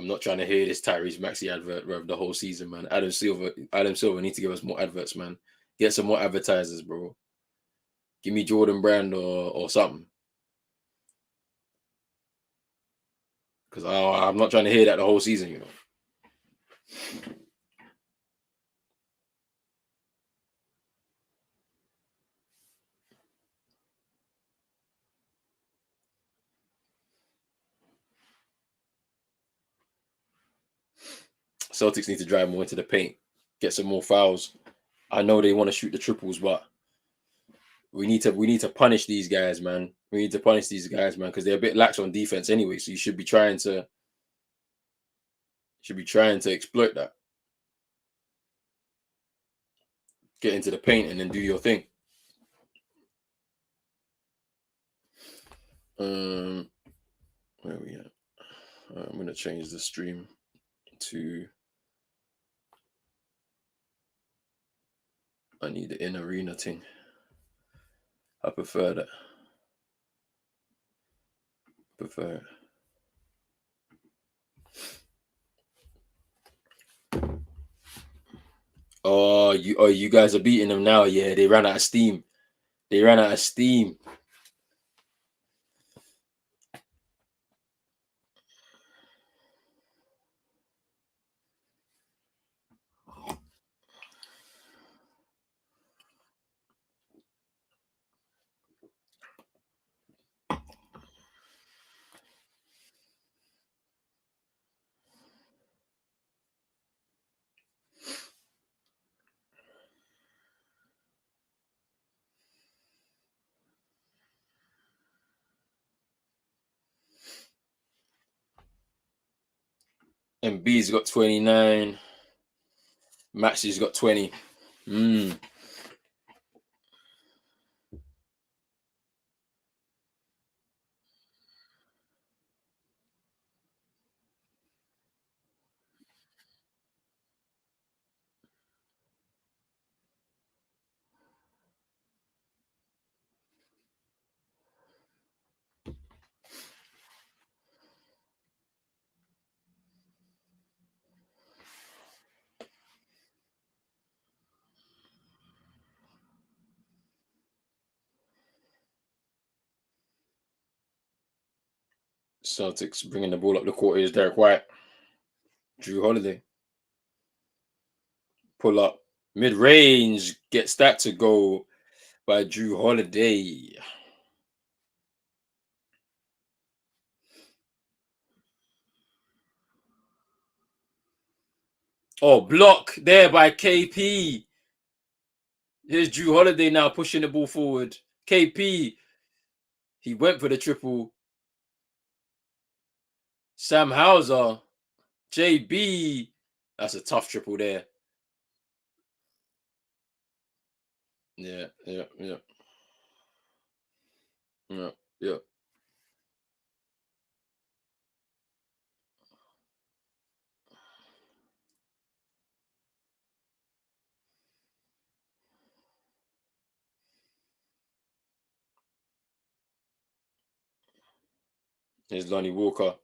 I'm not trying to hear this Tyrese Maxey advert the whole season, man. Adam Silver need to give us more adverts, man. Get some more advertisers, bro. Give me Jordan Brand or something. Because I'm not trying to hear that the whole season, you know. Celtics need to drive more into the paint, get some more fouls. I know they want to shoot the triples, but we need to punish these guys, man. We need to punish these guys, man, because they're a bit lax on defense anyway. So you should be trying to exploit that. Get into the paint and then do your thing. Where are we at? I'm gonna change the stream to. I need the in arena thing. I prefer that. Prefer. You guys are beating them now. Yeah, they ran out of steam. They ran out of steam. And B's got 29. Maxey's got 20. Celtics bringing the ball up the court is Derek White. Drew Holiday. Pull up. Mid-range gets that to go by Drew Holiday. Oh, block there by KP. Here's Drew Holiday now pushing the ball forward. KP. He went for the triple. Sam Hauser. JB. That's a tough triple there. Yeah. Here's Lonnie Walker.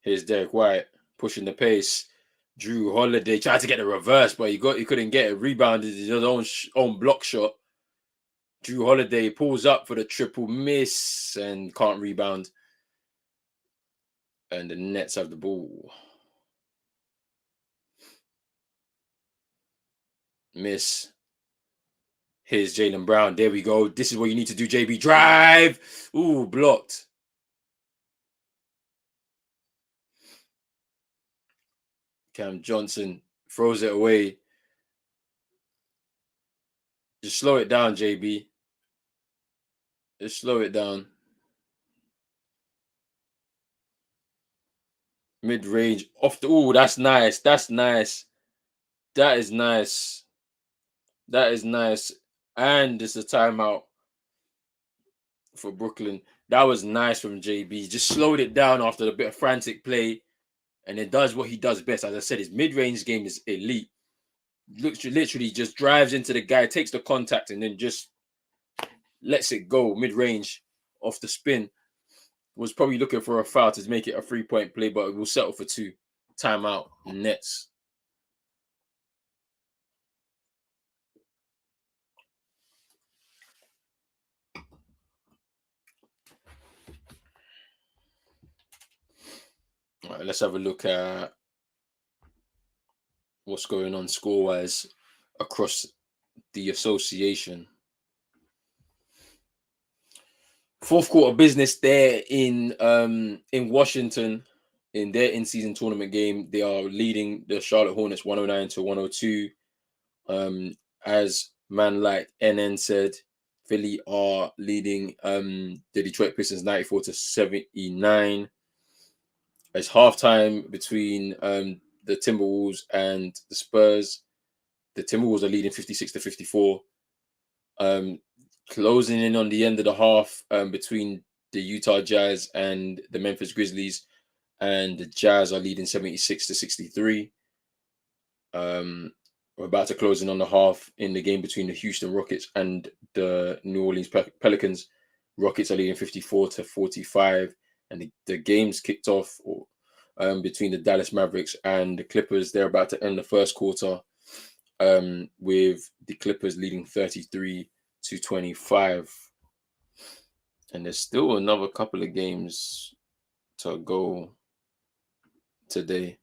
Here's Derek White pushing the pace. Drew Holiday tried to get the reverse, but he couldn't get it. Rebounded his own block shot. Drew Holiday pulls up for the triple, miss, and can't rebound. And the Nets have the ball. Miss. Here's Jaylen Brown. There we go. This is what you need to do, JB. Drive. Ooh, blocked. Cam Johnson throws it away. Just slow it down, JB. Just slow it down. Mid-range. Off the... Ooh, that's nice. That's nice. That is nice. That is nice. And it's a timeout for Brooklyn. That was nice from JB. Just slowed it down after a bit of frantic play. And it does what he does best. As I said, his mid-range game is elite. Literally just drives into the guy, takes the contact, and then just lets it go mid-range off the spin. Was probably looking for a foul to make it a 3-point play, but it will settle for 2. Timeout. Nets. All right, let's have a look at what's going on score wise across the association. Fourth quarter business there in Washington in their in-season tournament game. They are leading the Charlotte Hornets 109 to 102. As man like NN said, Philly are leading the Detroit Pistons 94 to 79. It's halftime between the Timberwolves and the Spurs. The Timberwolves are leading 56 to 54. Um, Closing in on the end of the half between the Utah Jazz and the Memphis Grizzlies, and the Jazz are leading 76 to 63. We're about to close in on the half in the game between the Houston Rockets and the New Orleans Pelicans. Rockets are leading 54 to 45, and the game's kicked off between the Dallas Mavericks and the Clippers. They're about to end the first quarter with the Clippers leading 33 to 25. And there's still another couple of games to go today.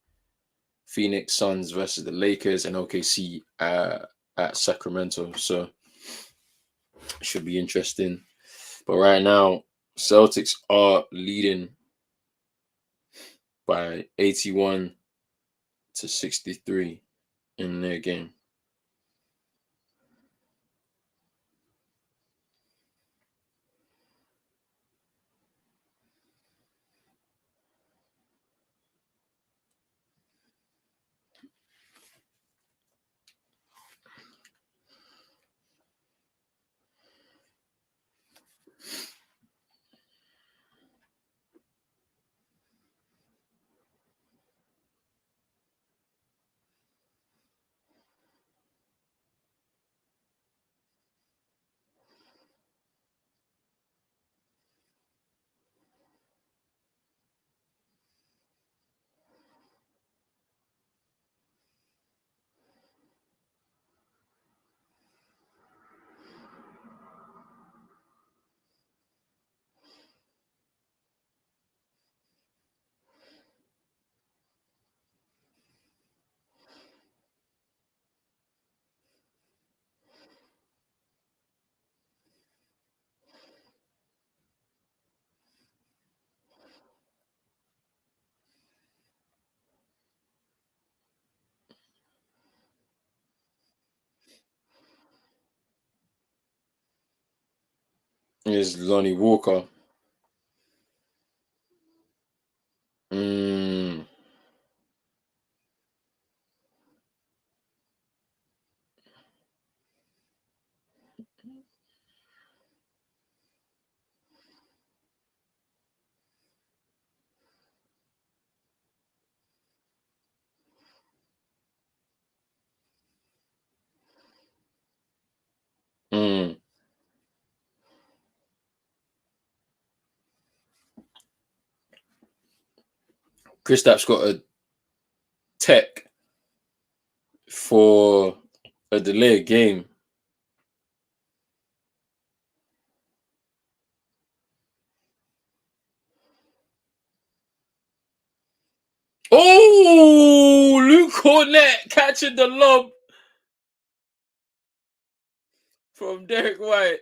Phoenix Suns versus the Lakers and OKC at Sacramento. So it should be interesting. But right now, Celtics are leading by 81 to 63 in their game. Is Lonnie Walker. Mm, mm. Kristaps got a tech for a delayed game. Oh, Luke Cornett catching the lob from Derek White.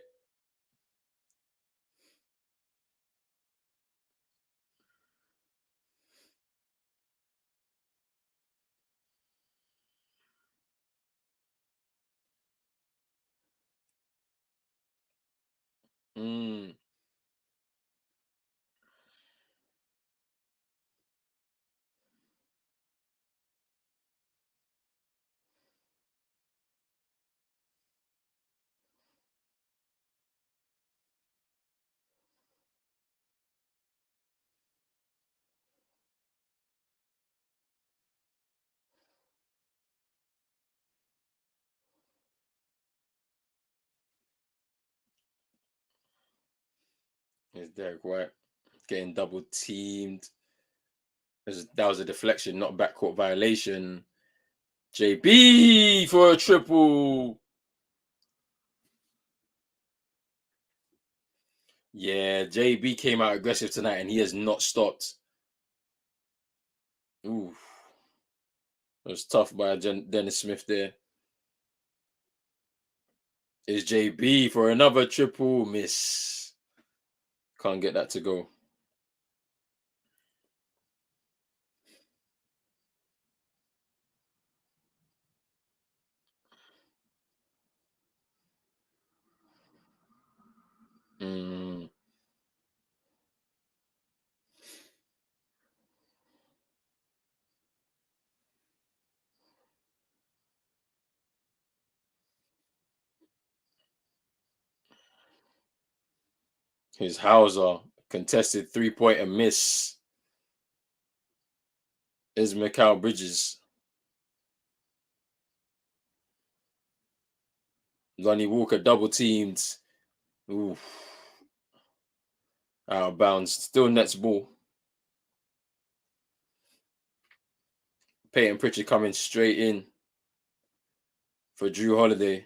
Mm, it's Derek White getting double teamed. That was a deflection, not a backcourt violation. JB for a triple. Yeah, JB came out aggressive tonight and he has not stopped. Ooh, it was tough by Dennis Smith there. Is JB for another triple miss. Can't get that to go. Mm. His Hauser contested 3-pointer miss. Is Mikal Bridges. Lonnie Walker double teamed. Ooh, out of bounds. Still Nets ball. Peyton Pritchard coming straight in for Drew Holiday.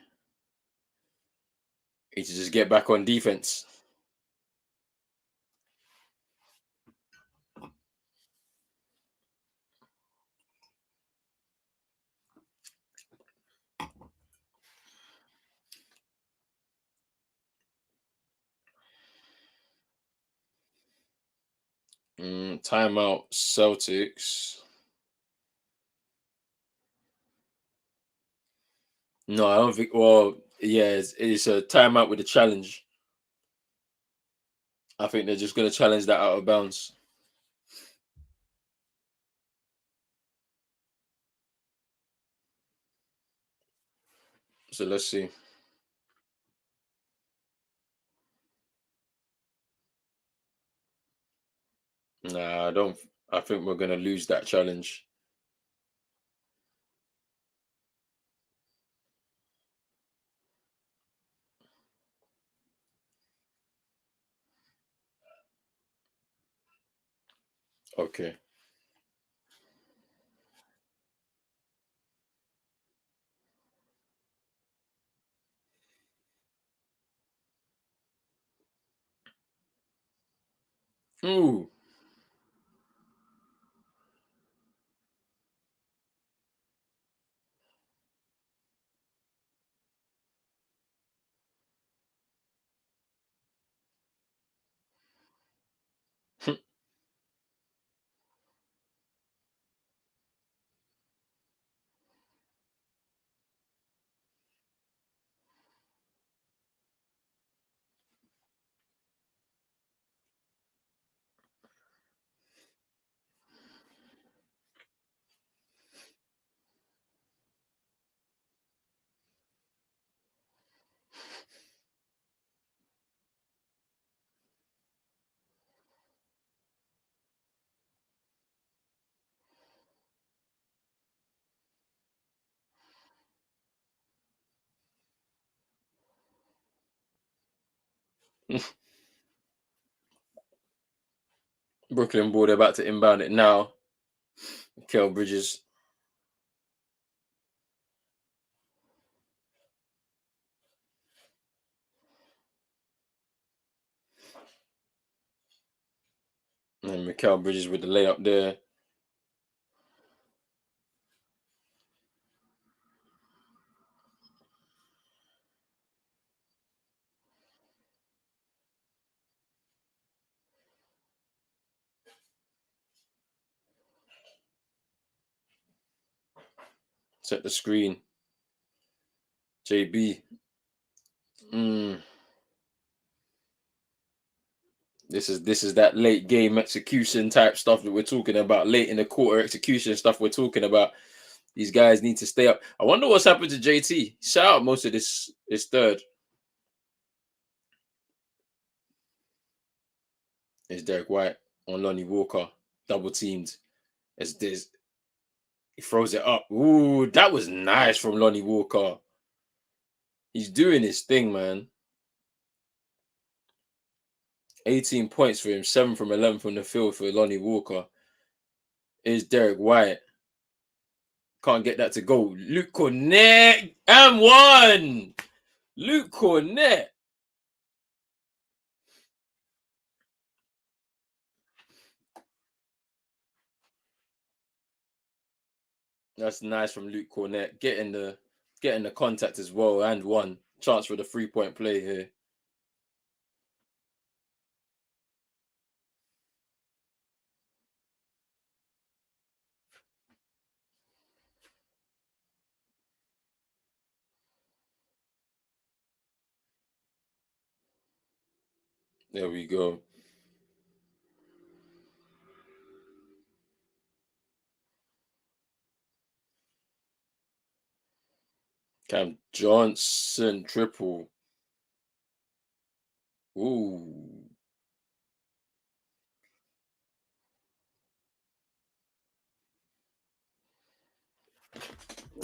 He to just get back on defense. Timeout Celtics. No, I don't think. Well, yeah, it's a timeout with a challenge. I think they're just going to challenge that out of bounds. So let's see. Nah, I don't. I think we're going to lose that challenge. Okay. Ooh. Brooklyn ball. They're about to inbound it now. Kel Bridges. And Mikal Bridges with the layup there. Set the screen. JB. Mm. This is that late game execution type stuff that we're talking about. Late in the quarter execution stuff we're talking about. These guys need to stay up. I wonder what's happened to JT. Shout out most of this third. Is Derek White on Lonnie Walker. Double teamed. As this he throws it up. Ooh, that was nice from Lonnie Walker. He's doing his thing, man. 18 points for him, 7 from 11 from the field for Lonnie Walker. Is Derek White. Can't get that to go. Luke Cornett and one. Luke Cornett. That's nice from Luke Cornett. Getting the contact as well and one chance for the 3-point play here. There we go. Cam Johnson triple. Ooh.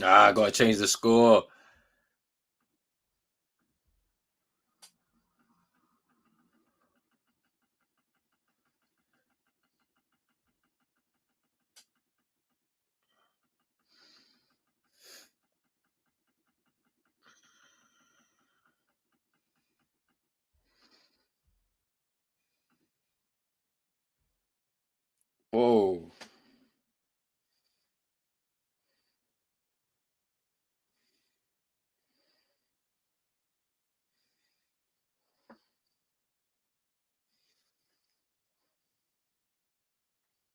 Ah, gotta change the score. Whoa.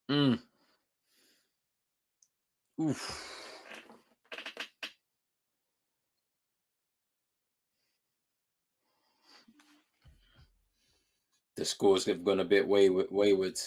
Mm. Oof. The scores have gone a bit wayward.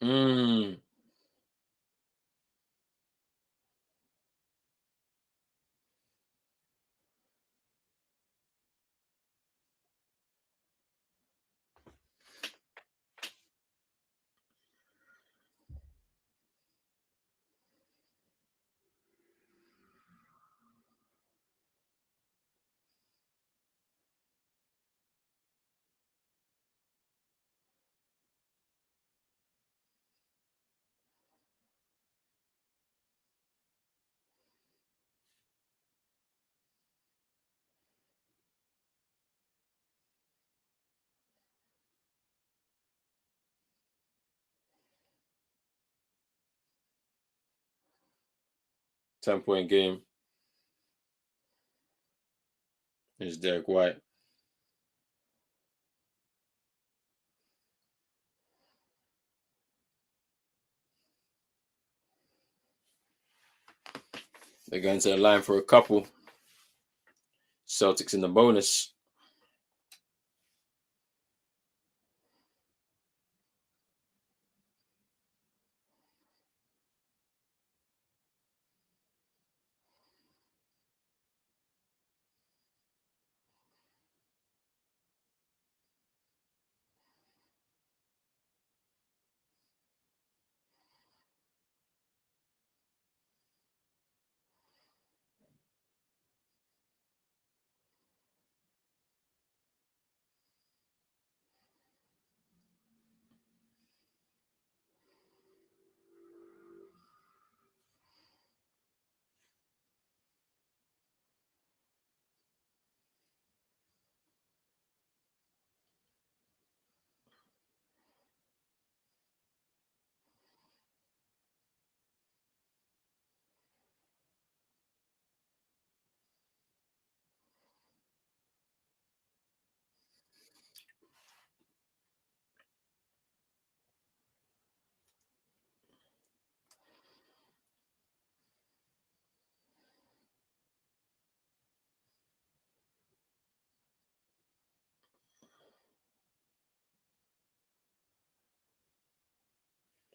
Mm. 10-point game is Derek White. They're going to the line for a couple. Celtics in the bonus.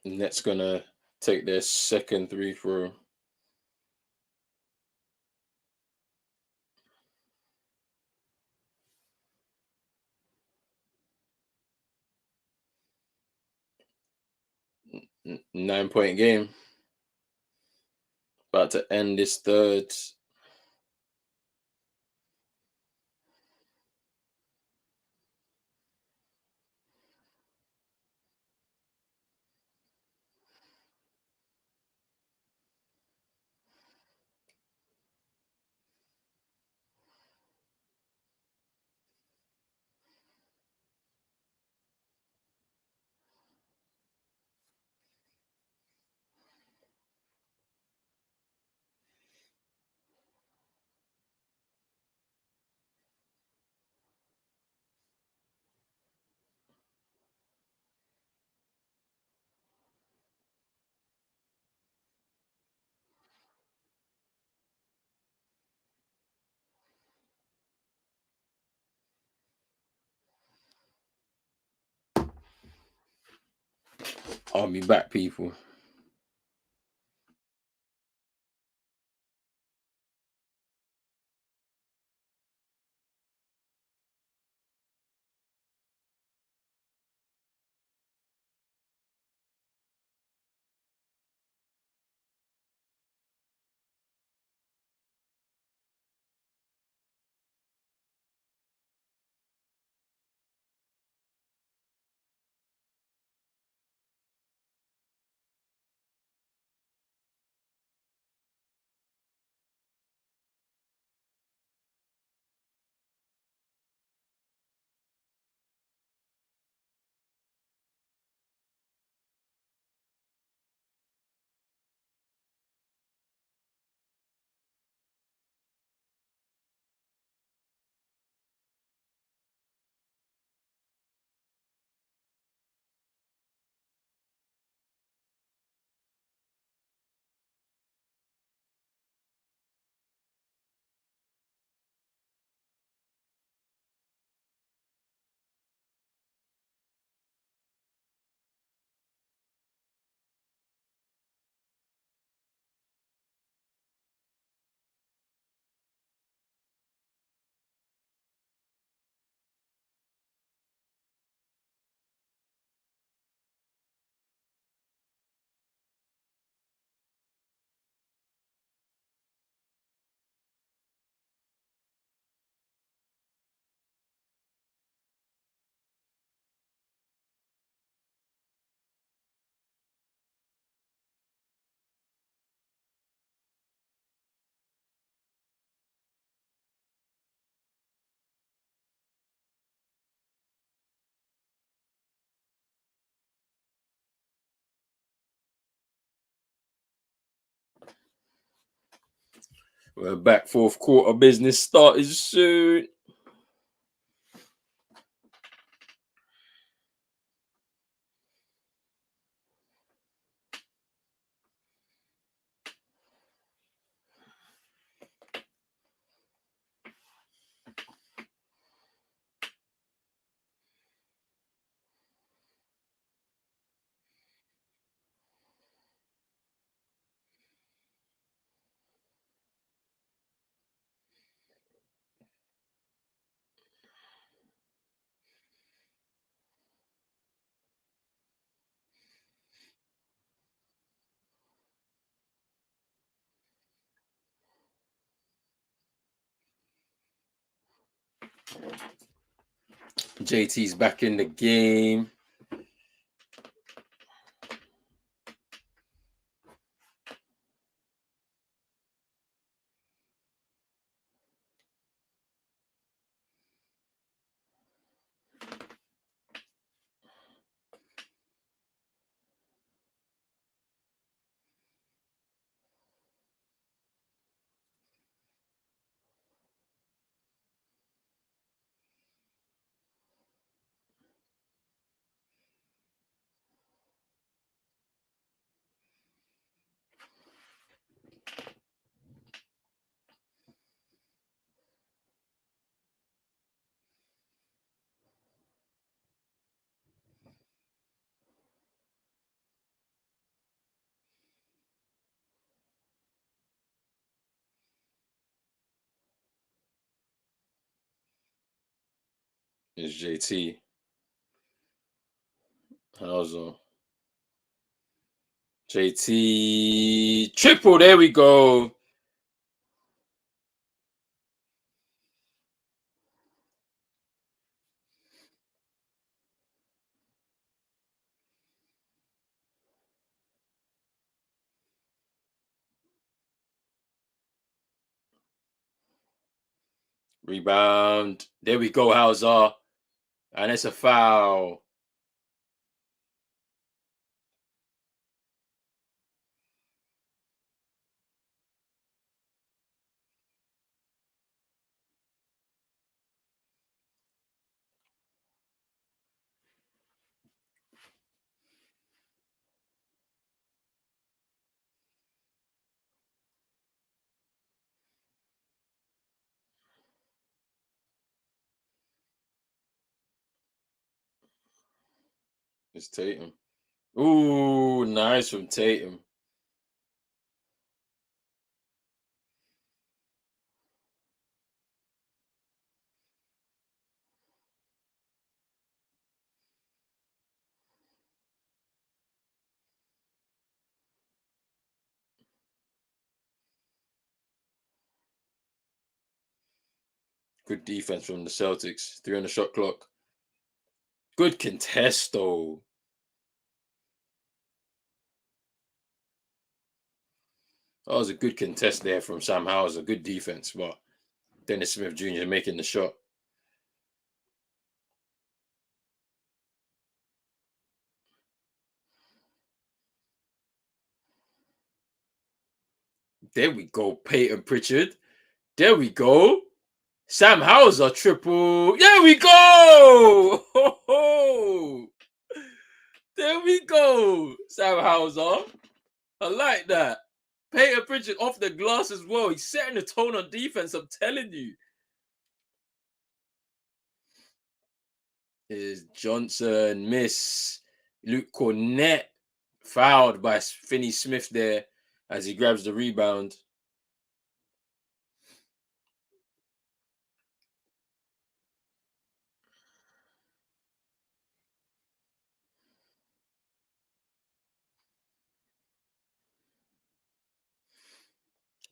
Nets gonna take their second three throw. 9 point game. About to end this third. I'll be back, people. We're back. Fourth quarter business started soon. JT's back in the game. Is JT. How's JT triple? There we go. Rebound. There we go, Hauser. And it's a foul. It's Tatum. Ooh, nice from Tatum. Good defense from the Celtics. 3 on the shot clock. Good contest, though. That was a good contest there from Sam Hauser. Good defense, but Dennis Smith Jr. making the shot. There we go, Peyton Pritchard. There we go. Sam Hauser triple. There we go. There we go. Sam Hauser. I like that. Peyton Pritchard off the glass as well. He's setting the tone on defense. I'm telling you. Is Johnson miss? Luke Cornett fouled by Finney Smith there as he grabs the rebound.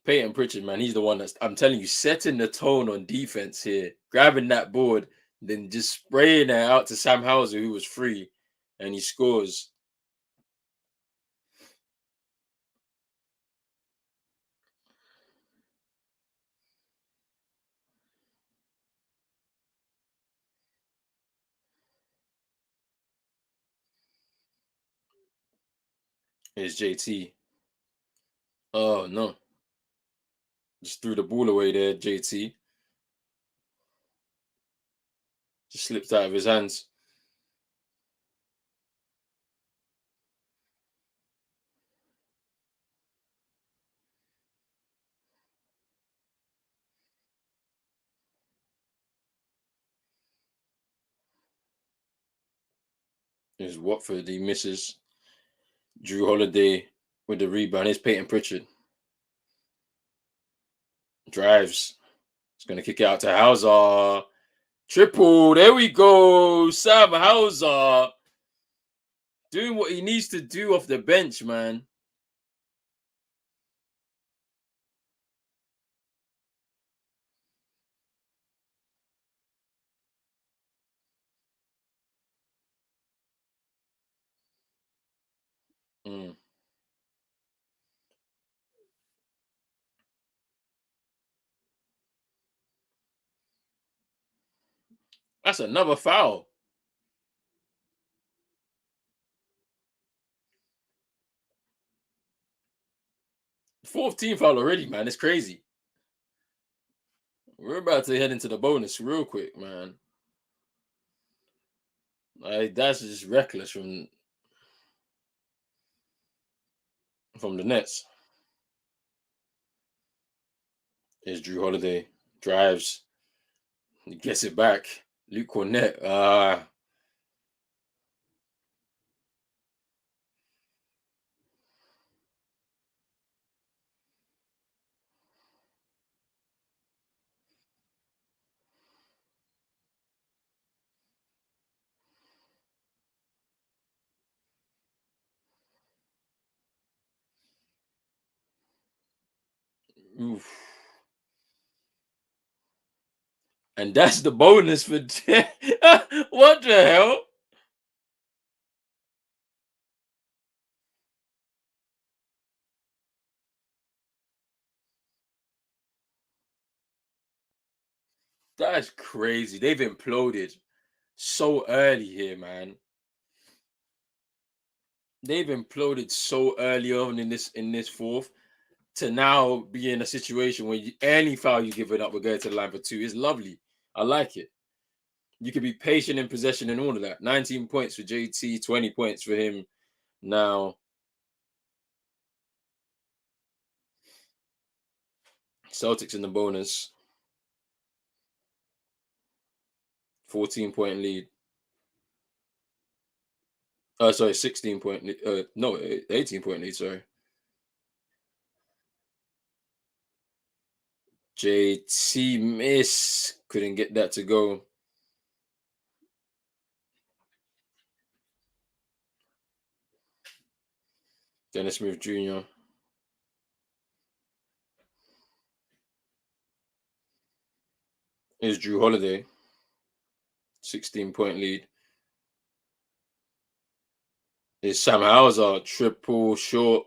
Peyton Pritchard, man, he's the one that's, I'm telling you, setting the tone on defense here, grabbing that board, then just spraying it out to Sam Hauser, who was free, and he scores. Here's JT. Oh, no. Just threw the ball away there, JT. Just slipped out of his hands. Here's Watford, he misses. Drew Holiday with the rebound. Here's Peyton Pritchard. Drives. He's going to kick it out to Hauser. Triple. There we go. Sam Hauser doing what he needs to do off the bench, man. Mm. That's another foul. 14th foul already, man. It's crazy. We're about to head into the bonus real quick, man. Like, that's just reckless from the Nets. Here's Drew Holiday. Drives. He gets it back. Luke Cornett. Oof. And that's the bonus for what the hell? That's crazy. They've imploded so early here, man. They've imploded so early on in this fourth to now be in a situation where any foul you give it up, we're going to the line for two. Is lovely. I like it. You can be patient in possession and all of that. 19 points for JT, 20 points for him. Now, Celtics in the bonus, 14-point lead. Sorry, 16-point lead. No, 18-point lead, sorry. JT miss. Couldn't get that to go. Dennis Smith Jr. Is Drew Holiday. 16-point lead. Is Sam Hauser triple short.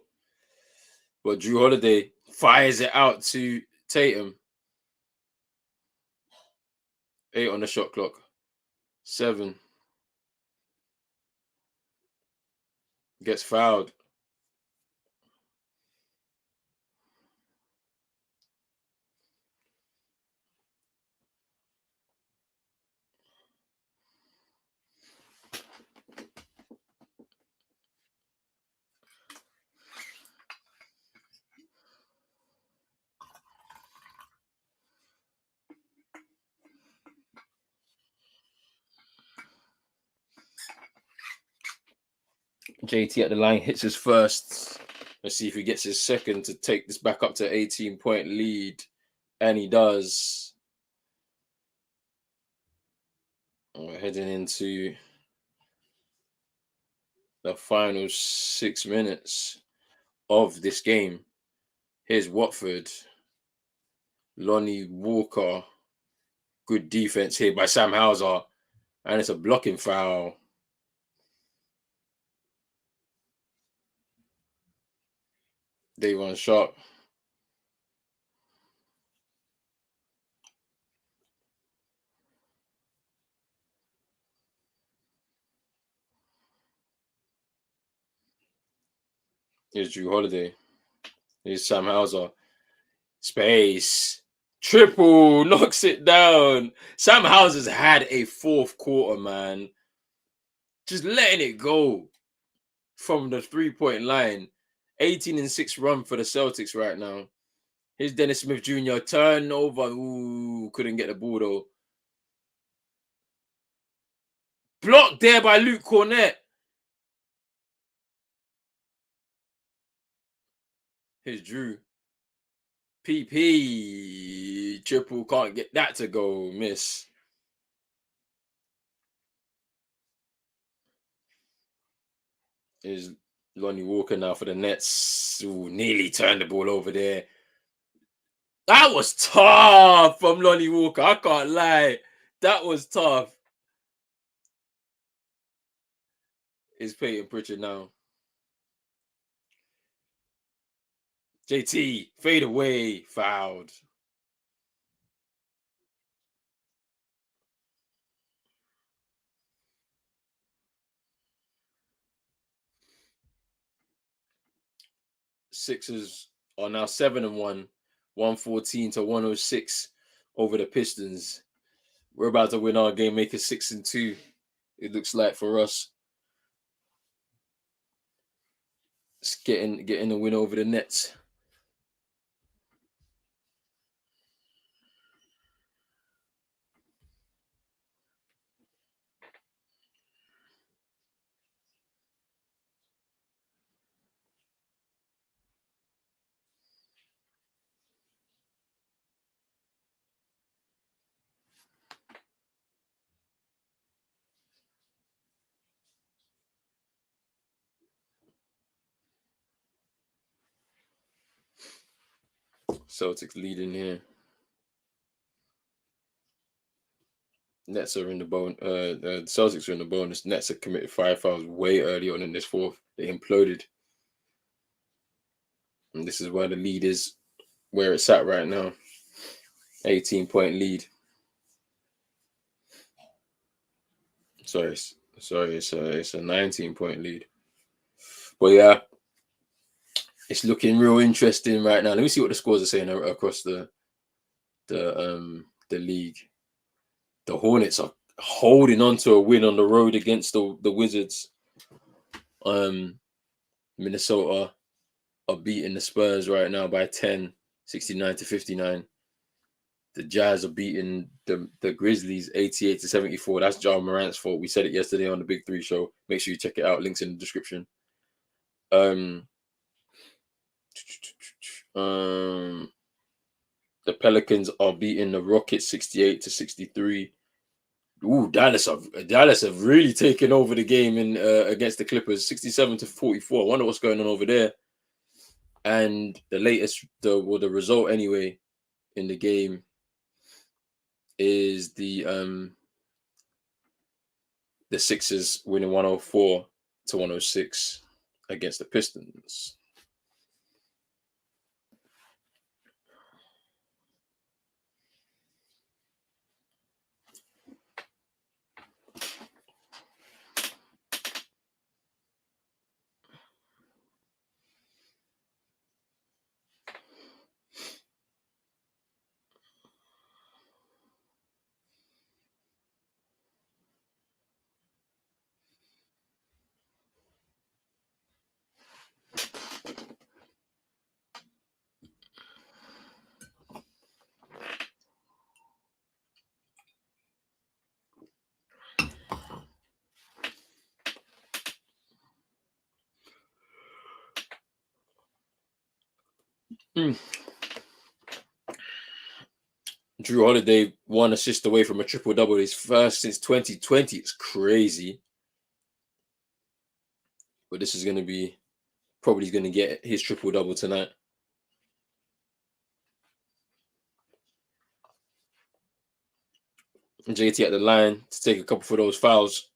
But Drew Holiday fires it out to Tatum. 8 on the shot clock. 7. Gets fouled. JT at the line hits his first. Let's see if he gets his second to take this back up to 18-point lead. And he does. We're heading into the final 6 minutes of this game. Here's Watford. Lonnie Walker. Good defense here by Sam Hauser. And it's a blocking foul. Davon Sharp. Here's Drew Holiday. Here's Sam Hauser. Space. Triple. Knocks it down. Sam Hauser's had a fourth quarter, man. Just letting it go from the 3-point line. 18-6 run for the Celtics right now. Here's Dennis Smith Jr. Turnover. Ooh, couldn't get the ball though. Blocked there by Luke Cornett. Here's Drew. PP. Triple. Can't get that to go. Miss. Is Lonnie Walker now for the Nets. Ooh, nearly turned the ball over there. That was tough from Lonnie Walker. I can't lie. That was tough. Is Peyton Pritchard now. JT, fade away, fouled. Sixers are now 7-1, 114 to 106 over the Pistons. We're about to win our game, make it 6-2. It looks like for us. It's getting a win over the Nets. Celtics leading here. Nets are in the the Celtics are in the bonus. Nets have committed 5 fouls way early on in this fourth. They imploded. And this is where the lead is, where it's at right now. 18-point lead. Sorry, it's a 19-point lead. But yeah, it's looking real interesting right now. Let me see what the scores are saying across the league. The Hornets are holding on to a win on the road against the Wizards. Minnesota are beating the Spurs right now by 10, 69-59. The Jazz are beating the Grizzlies 88-74. That's Ja Morant's fault. We said it yesterday on the Big Three show. Make sure you check it out. Links in the description. The Pelicans are beating the Rockets 68-63. Ooh, Dallas have really taken over the game in against the Clippers 67-44. I wonder what's going on over there. And the latest, the result anyway in the game is the Sixers winning 104-106 against the Pistons. Drew Holiday 1 assist away from a triple-double. His first since 2020. It's crazy. But this is going to be probably going to get his triple-double tonight. And JT at the line to take a couple for those fouls.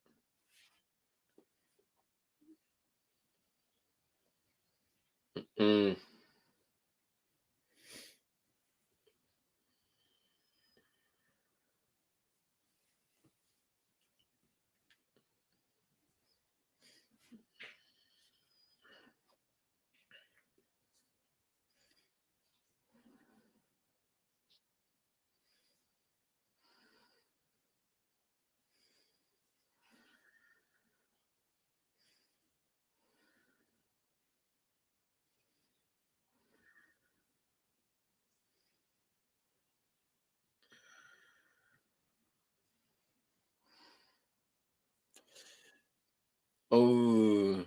Oh.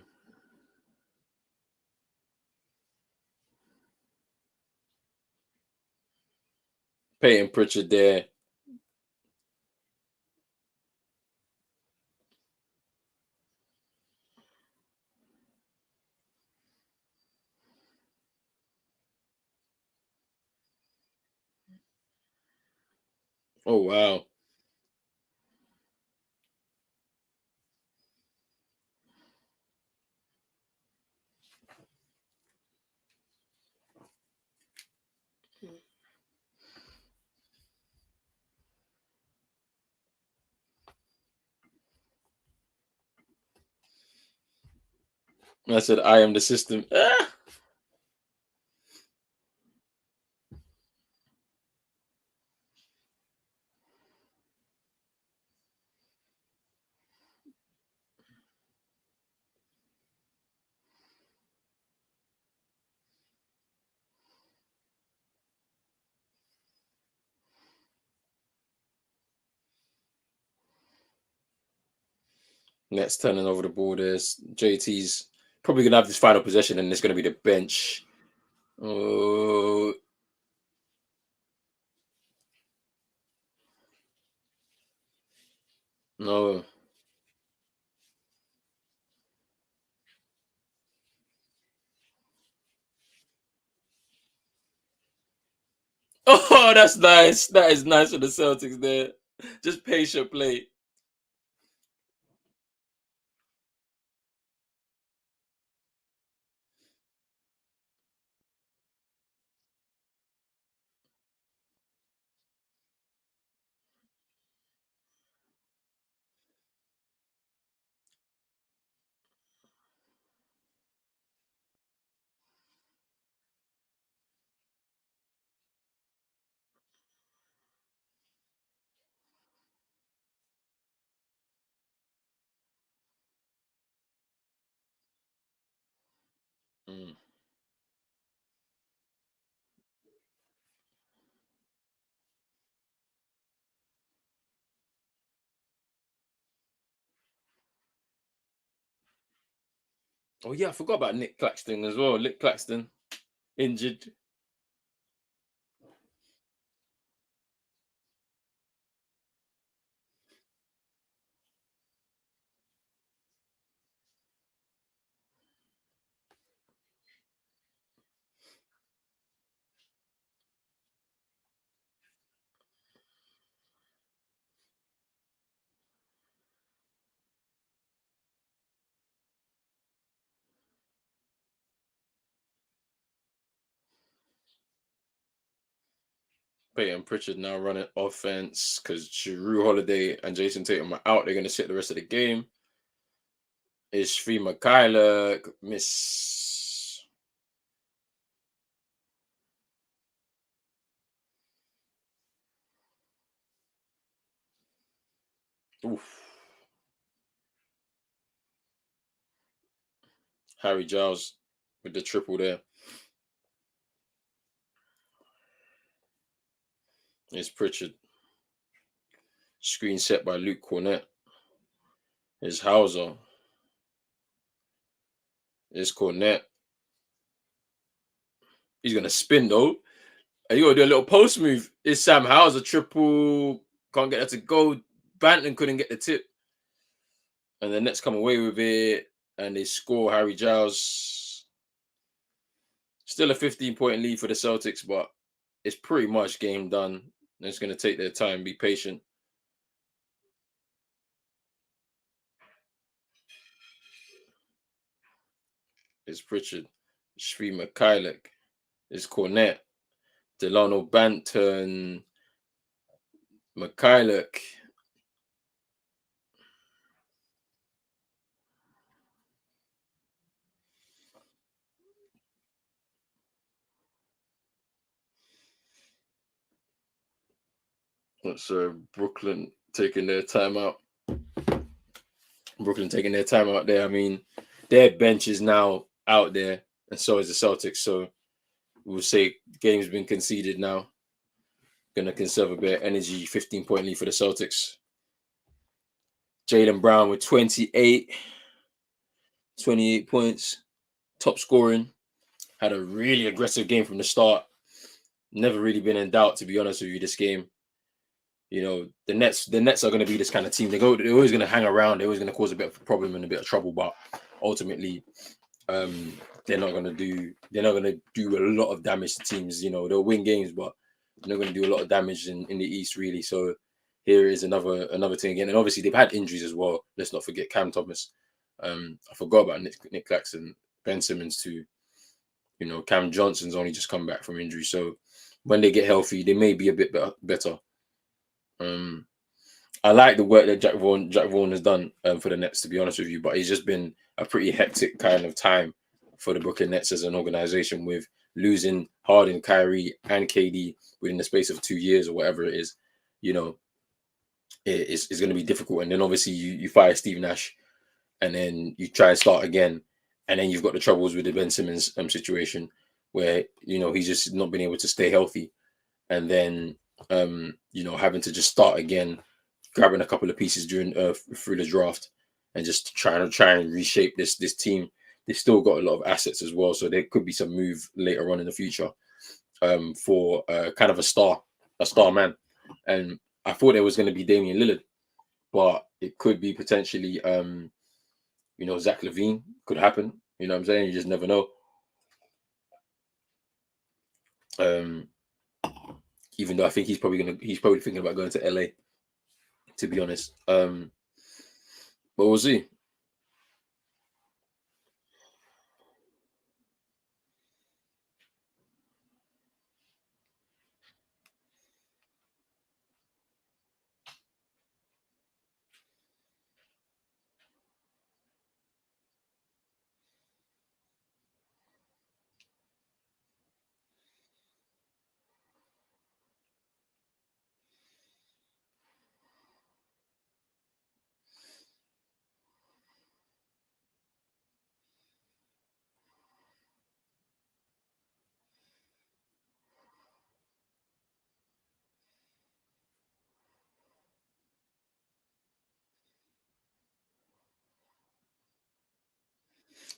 Peyton Pritchard there. Oh, wow. I said, I am the system. Ah! Nets turning over the ball. There's JT's probably going to have this final possession, and it's going to be the bench. Oh. No. Oh, that's nice. That is nice for the Celtics there. Just patient play. Mm. Oh yeah, I forgot about Nick Claxton as well. Nick Claxton injured. Peyton Pritchard now running offense because Drew Holiday and Jason Tatum are out. They're going to sit the rest of the game. Is Sri Mikhaila miss? Oof. Harry Giles with the triple there. Is Pritchard. Screen set by Luke Cornett. Is Hauser. Is Cornett. He's going to spin though. And you got to do a little post move. Is Sam Hauser triple? Can't get that to go. Banton couldn't get the tip. And the Nets come away with it. And they score Harry Giles. Still a 15-point lead for the Celtics, but it's pretty much game done. It's going to take their time. Be patient. It's Pritchard. Sri Mikhailuk. It's Cornett. Delano Banton. Mikhailuk. So Brooklyn taking their time out. Brooklyn taking their time out there. I mean, their bench is now out there, and so is the Celtics. So we'll say game's been conceded now. Gonna conserve a bit of energy. 15-point lead for the Celtics. Jaylen Brown with 28 points, top scoring. Had a really aggressive game from the start. Never really been in doubt, to be honest with you, this game. You know, the Nets are going to be this kind of team. They're always going to hang around. They're always going to cause a bit of a problem and a bit of trouble. But ultimately, they're not going to do a lot of damage to teams. You know, they'll win games, but they're not going to do a lot of damage in the East, really. So here is another thing again. And obviously, they've had injuries as well. Let's not forget Cam Thomas. I forgot about Nick Claxton, Ben Simmons too. You know, Cam Johnson's only just come back from injury. So when they get healthy, they may be a bit better. I like the work that Jack Vaughan has done for the Nets, to be honest with you, but it's just been a pretty hectic kind of time for the Brooklyn Nets as an organization, with losing Harden, Kyrie, and KD within the space of 2 years or whatever it is. You know, it's going to be difficult. And then obviously you fire Steve Nash, and then you try and start again, and then you've got the troubles with the Ben Simmons situation, where he's just not been able to stay healthy, and then having to just start again, grabbing a couple of pieces during through the draft, and just trying and reshape this team. They've still got a lot of assets as well, so there could be some move later on in the future for kind of a star man. And I thought there was going to be Damian Lillard, but it could be potentially Zach LaVine could happen. You know what I'm saying? You just never know. Even though I think he's probably thinking about going to LA. To be honest, but we'll see.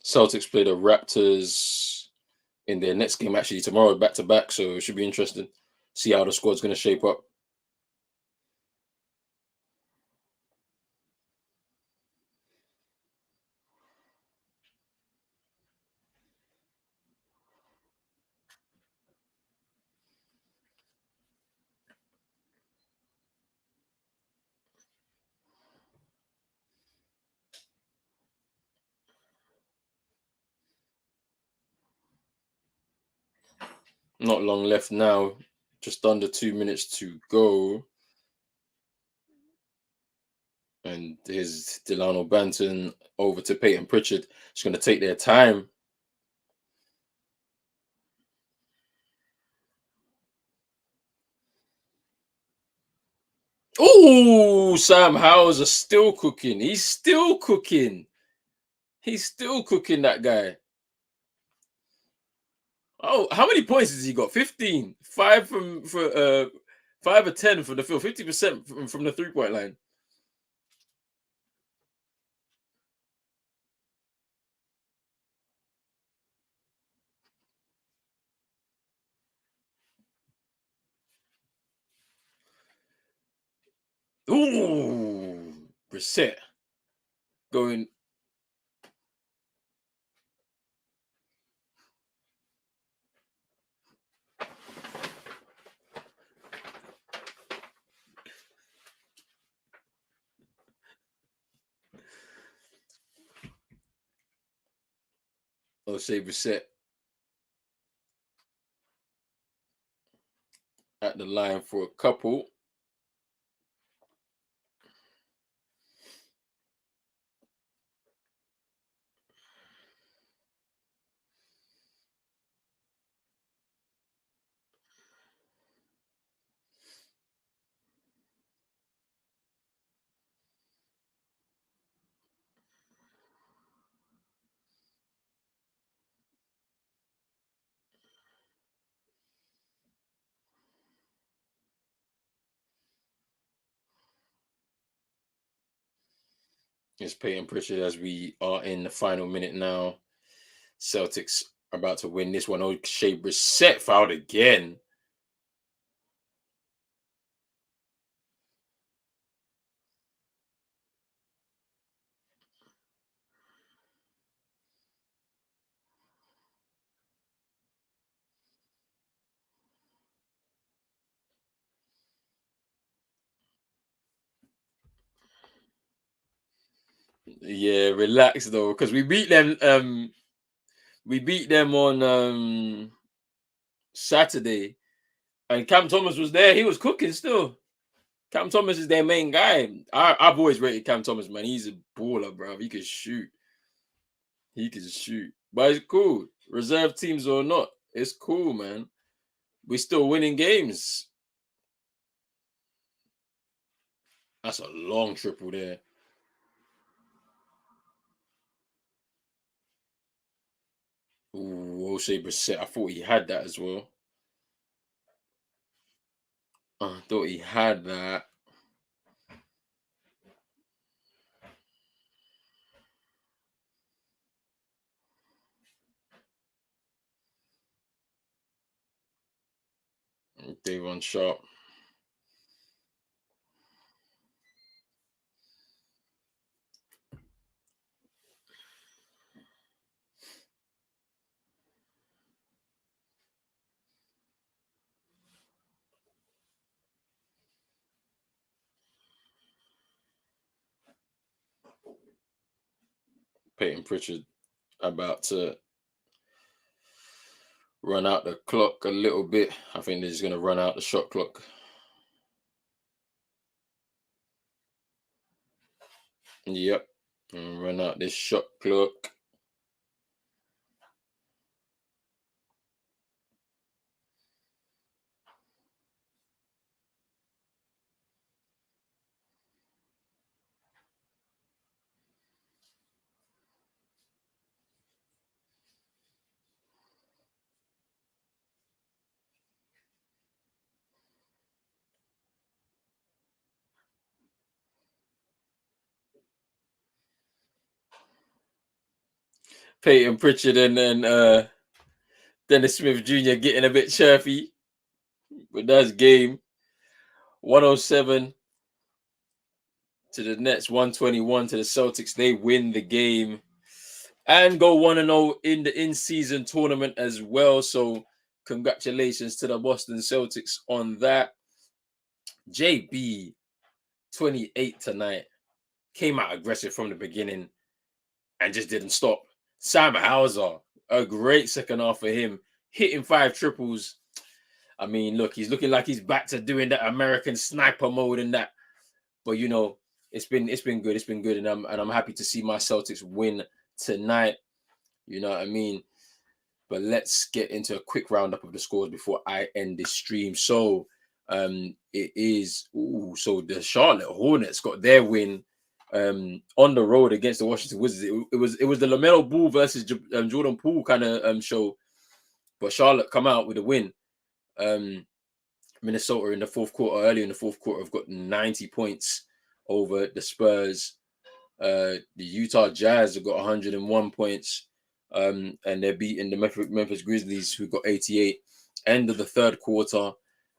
Celtics play the Raptors in their next game actually tomorrow, back to back. So it should be interesting. See how the squad's going to shape up. Not long left now. Just under 2 minutes to go. And here's Delano Banton over to Peyton Pritchard. It's going to take their time. Oh, Sam Hauser still cooking. He's still cooking. He's still cooking, that guy. Oh, how many points has he got? 15. 5 or 10 from the field. 50% from the 3-point line. Ooh, Brissett going. O'Shea Brissett at the line for a couple. It's Peyton Pritchard as we are in the final minute now. Celtics are about to win this one. O'Shea Brissett fouled again. Yeah, relax though, because we beat them. We beat them on Saturday, and Cam Thomas was there. He was cooking still. Cam Thomas is their main guy. I've always rated Cam Thomas, man. He's a baller, bro. He can shoot. He can shoot. But it's cool. Reserve teams or not, it's cool, man. We're still winning games. That's a long triple there. Ooh, O'Shea Brissett. I thought he had that as well. I thought he had that. Davon Sharp. Peyton Pritchard about to run out the clock a little bit. I think they're just going to run out the shot clock. Yep. And run out this shot clock. Peyton Pritchard and then Dennis Smith Jr. getting a bit chirpy. But that's game 107 to the Nets, 121 to the Celtics. They win the game and go 1-0 in the in-season tournament as well. So congratulations to the Boston Celtics on that. JB, 28 tonight. Came out aggressive from the beginning and just didn't stop. Sam Hauser, a great second half for him, hitting 5 triples. I mean, look, he's looking like he's back to doing that American sniper mode and that. But you know, it's been good. It's been good, and I'm happy to see my Celtics win tonight. You know what I mean? But let's get into a quick roundup of the scores before I end this stream. So it is so the Charlotte Hornets got their win on the road against the Washington Wizards. It was the LaMelo Ball versus Jordan Poole kind of show, but Charlotte come out with a win. Minnesota in the fourth quarter, early in the fourth quarter, have got 90 points over the Spurs. The Utah Jazz have got 101 points, and they're beating the Memphis Grizzlies, who got 88. End of the third quarter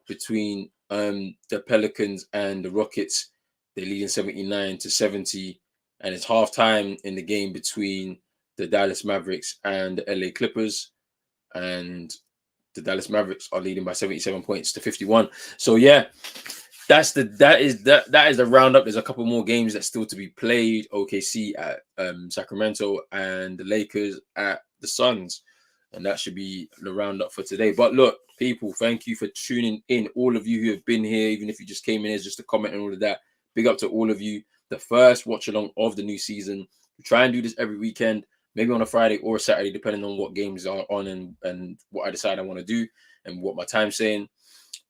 between the Pelicans and the Rockets, they're leading 79-70, and it's halftime in the game between the Dallas Mavericks and the LA Clippers, and the Dallas Mavericks are leading by 77 points to 51. So yeah, that is the roundup. There's a couple more games that's still to be played. OKC at Sacramento and the Lakers at the Suns, and that should be the roundup for today. But look, people, thank you for tuning in. All of you who have been here, even if you just came in as just a comment and all of that, big up to all of you. The first watch along of the new season. We try and do this every weekend, maybe on a Friday or a Saturday, depending on what games are on and what I decide I want to do and what my time's saying.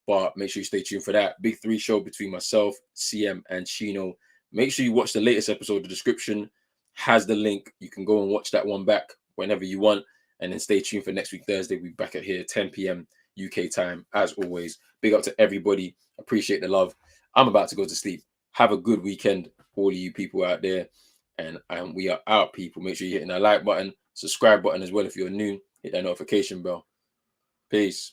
But make sure you stay tuned for that. Big 3 show between myself, CM, and Chino. Make sure you watch the latest episode. The description has the link. You can go and watch that one back whenever you want. And then stay tuned for next week, Thursday. We'll be back at here, 10 p.m. UK time, as always. Big up to everybody. Appreciate the love. I'm about to go to sleep. Have a good weekend, all of you people out there. And we are out, people. Make sure you're hitting that like button, subscribe button as well if you're new. Hit that notification bell. Peace.